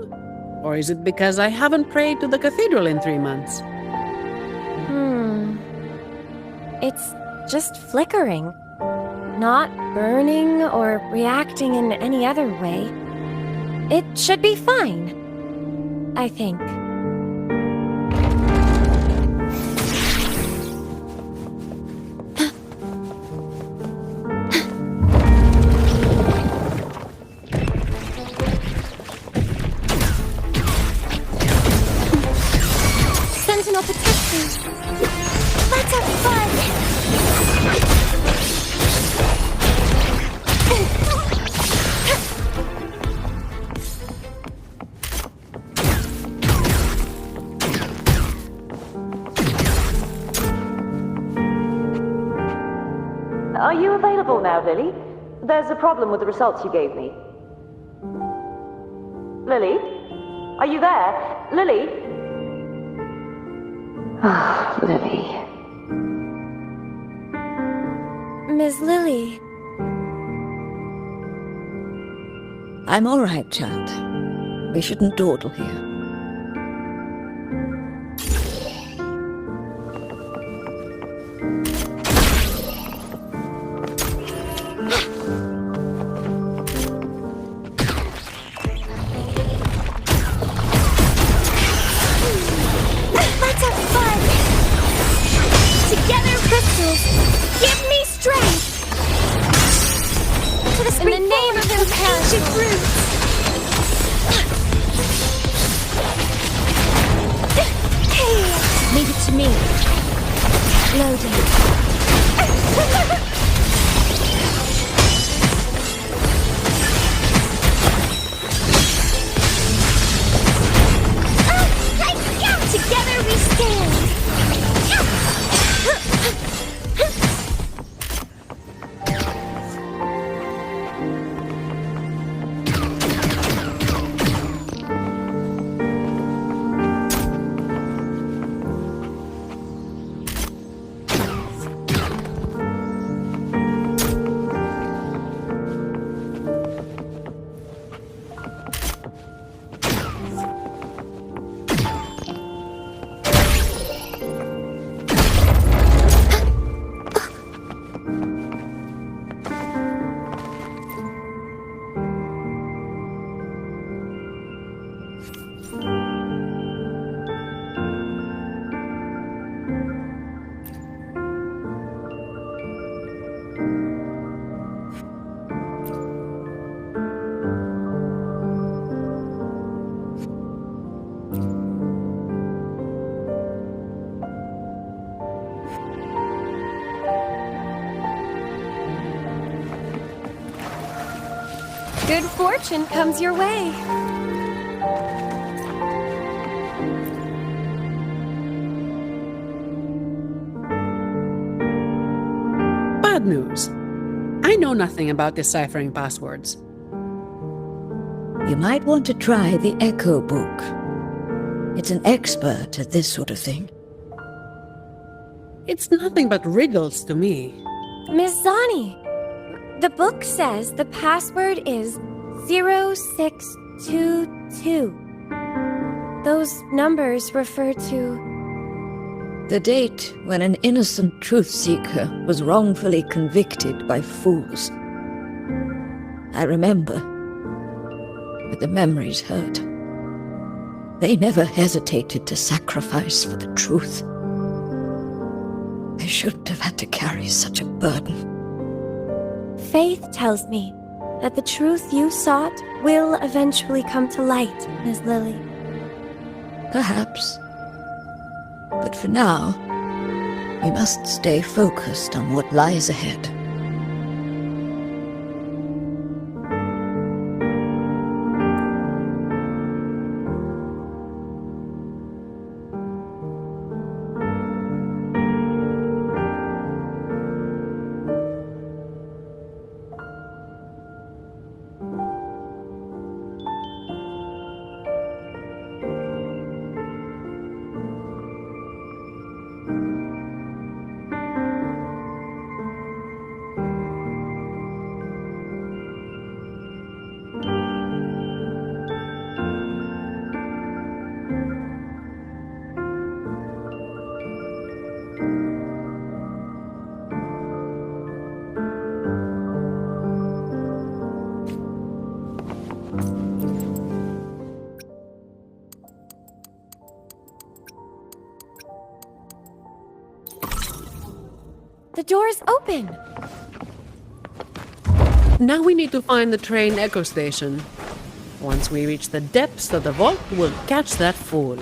Or is it because I haven't prayed to the cathedral in 3 months? It's just flickering. Not burning or reacting in any other way. It should be fine, I think. now, Lily. There's a problem with the results you gave me. Lily? Are you there? Lily? Ah, Lily. Miss Lily. I'm all right, child. We shouldn't dawdle here. Let's have fun! Together, crystals, give me strength! To the in the name of those ancient roots! Hey! Leave it to me. Loading. Together we stand! Good fortune comes your way. Bad news. I know nothing about deciphering passwords. You might want to try the Echo book. It's an expert at this sort of thing. It's nothing but riddles to me. Miss Zani, the book says the password is 0622. Those numbers refer to... the date when an innocent truth-seeker was wrongfully convicted by fools. I remember, but the memories hurt. They never hesitated to sacrifice for the truth. I shouldn't have had to carry such a burden. Faith tells me that the truth you sought will eventually come to light, Miss Lily. Perhaps. But for now, we must stay focused on what lies ahead. The door's open! Now we need to find the train echo station. Once we reach the depths of the vault, we'll catch that fool.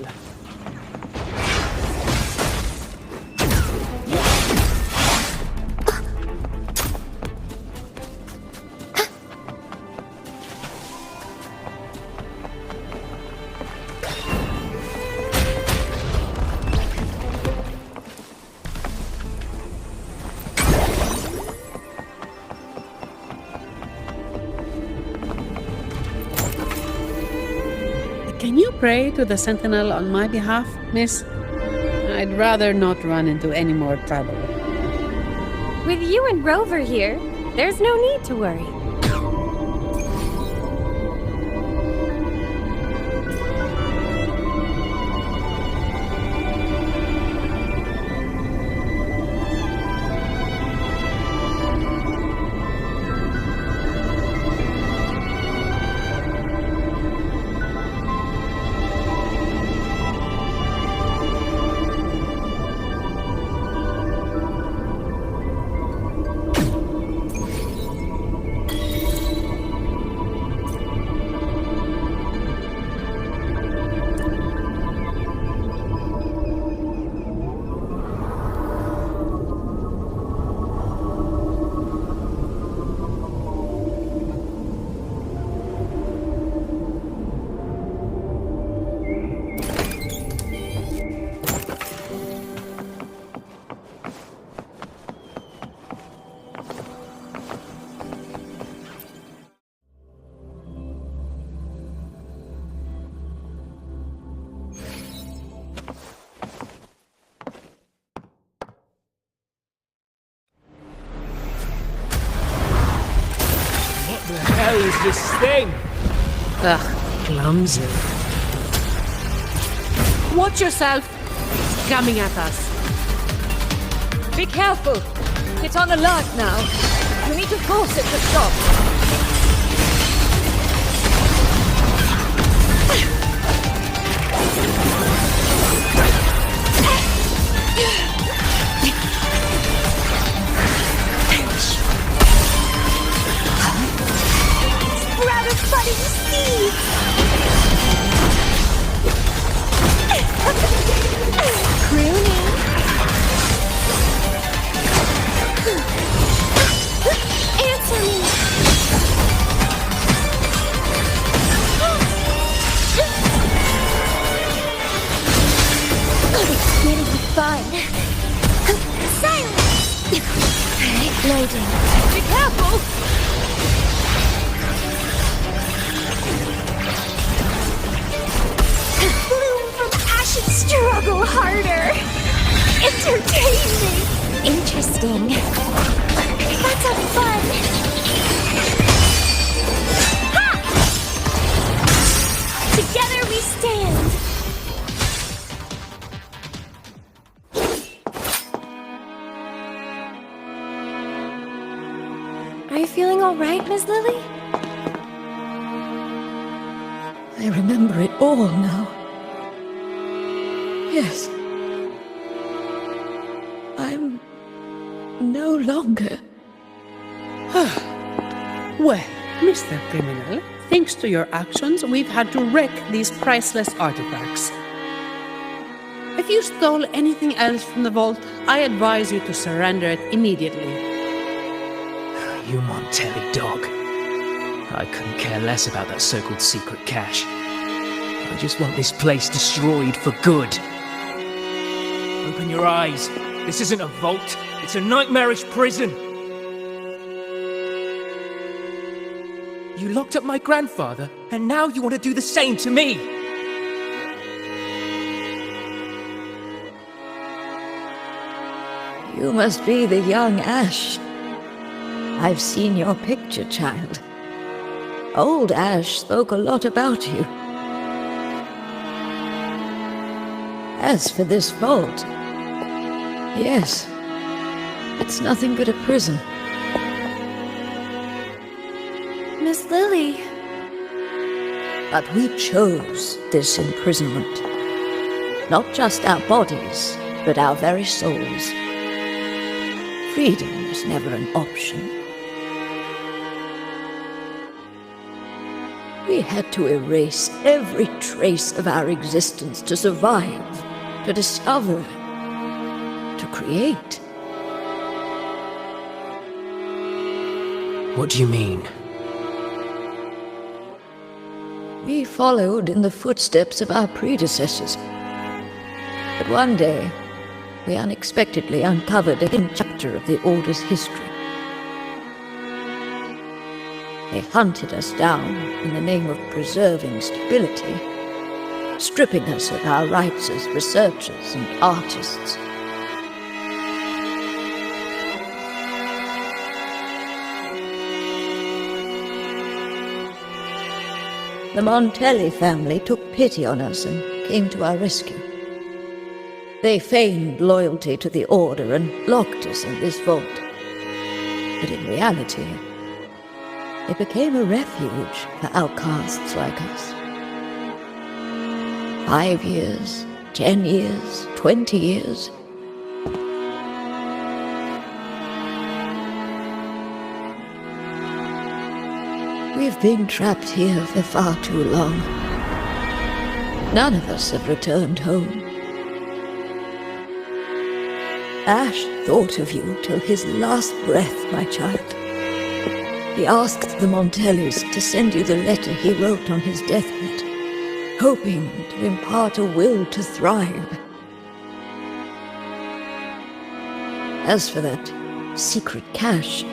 Can you pray to the Sentinel on my behalf, miss? I'd rather not run into any more trouble. With you and Rover here, there's no need to worry. What the hell is this thing? Ugh, clumsy. Watch yourself! It's coming at us. Be careful! It's on alert now. You need to force it to stop. Sprout of budding seeds! Pruning. Answer me! It's getting fun. Silence! Loading. Be careful! Bloom from ash and struggle harder. Entertain me. Interesting. That's a fun. Ha! Together we stand. Are you feeling all right, Miss Lily? I remember it all now. Yes. I'm no longer. Well, Mr. Criminal, thanks to your actions, we've had to wreck these priceless artifacts. If you stole anything else from the vault, I advise you to surrender it immediately. You Montelli dog. I couldn't care less about that so-called secret cache. I just want this place destroyed for good. Open your eyes. This isn't a vault. It's a nightmarish prison. You locked up my grandfather, and now you want to do the same to me. You must be the young Ash. I've seen your picture, child. Old Ash spoke a lot about you. As for this vault, yes, it's nothing but a prison. Miss Lily. But we chose this imprisonment. Not just our bodies, but our very souls. Freedom was never an option. We had to erase every trace of our existence to survive, to discover, to create. What do you mean? We followed in the footsteps of our predecessors. But one day, we unexpectedly uncovered a hidden chapter of the Order's history. They hunted us down in the name of preserving stability, stripping us of our rights as researchers and artists. The Montelli family took pity on us and came to our rescue. They feigned loyalty to the Order and locked us in this vault. But in reality, it became a refuge for outcasts like us. 5 years, 10 years, 20 years. We've been trapped here for far too long. None of us have returned home. Ash thought of you till his last breath, my child. He asked the Montellis to send you the letter he wrote on his deathbed, hoping to impart a will to thrive. As for that secret cache,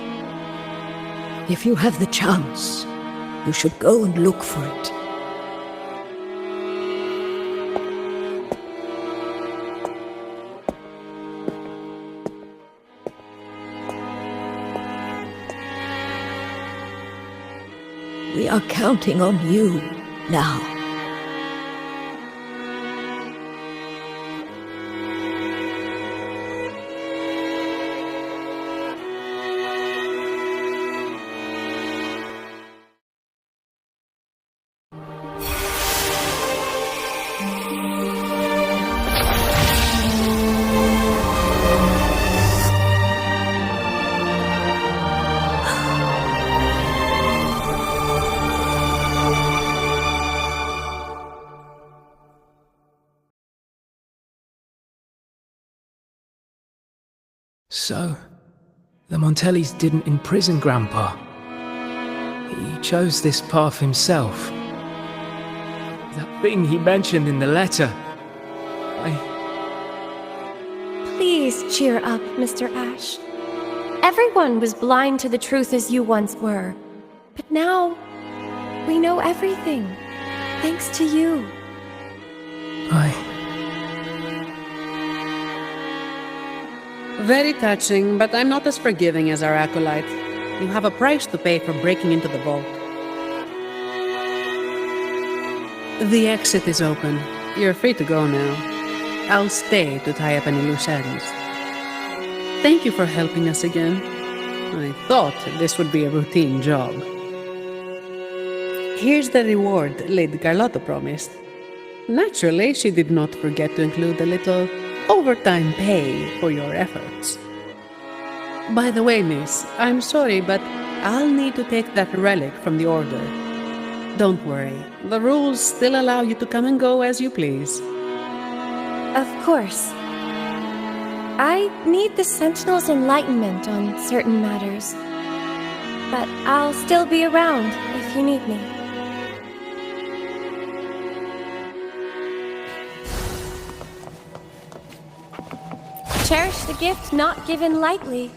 if you have the chance, you should go and look for it. We are counting on you now. So, the Montellis didn't imprison Grandpa. He chose this path himself. That thing he mentioned in the letter. Please cheer up, Mr. Ash. Everyone was blind to the truth as you once were. But now, we know everything. Thanks to you. Very touching, but I'm not as forgiving as our acolyte. You have a price to pay for breaking into the vault. The exit is open. You're free to go now. I'll stay to tie up any loose ends. Thank you for helping us again. I thought this would be a routine job. Here's the reward Lady Carlotta promised. Naturally, she did not forget to include a little overtime pay for your efforts. By the way, miss, I'm sorry, but I'll need to take that relic from the Order. Don't worry, the rules still allow you to come and go as you please. Of course. I need the Sentinel's enlightenment on certain matters. But I'll still be around if you need me. Cherish the gift not given lightly.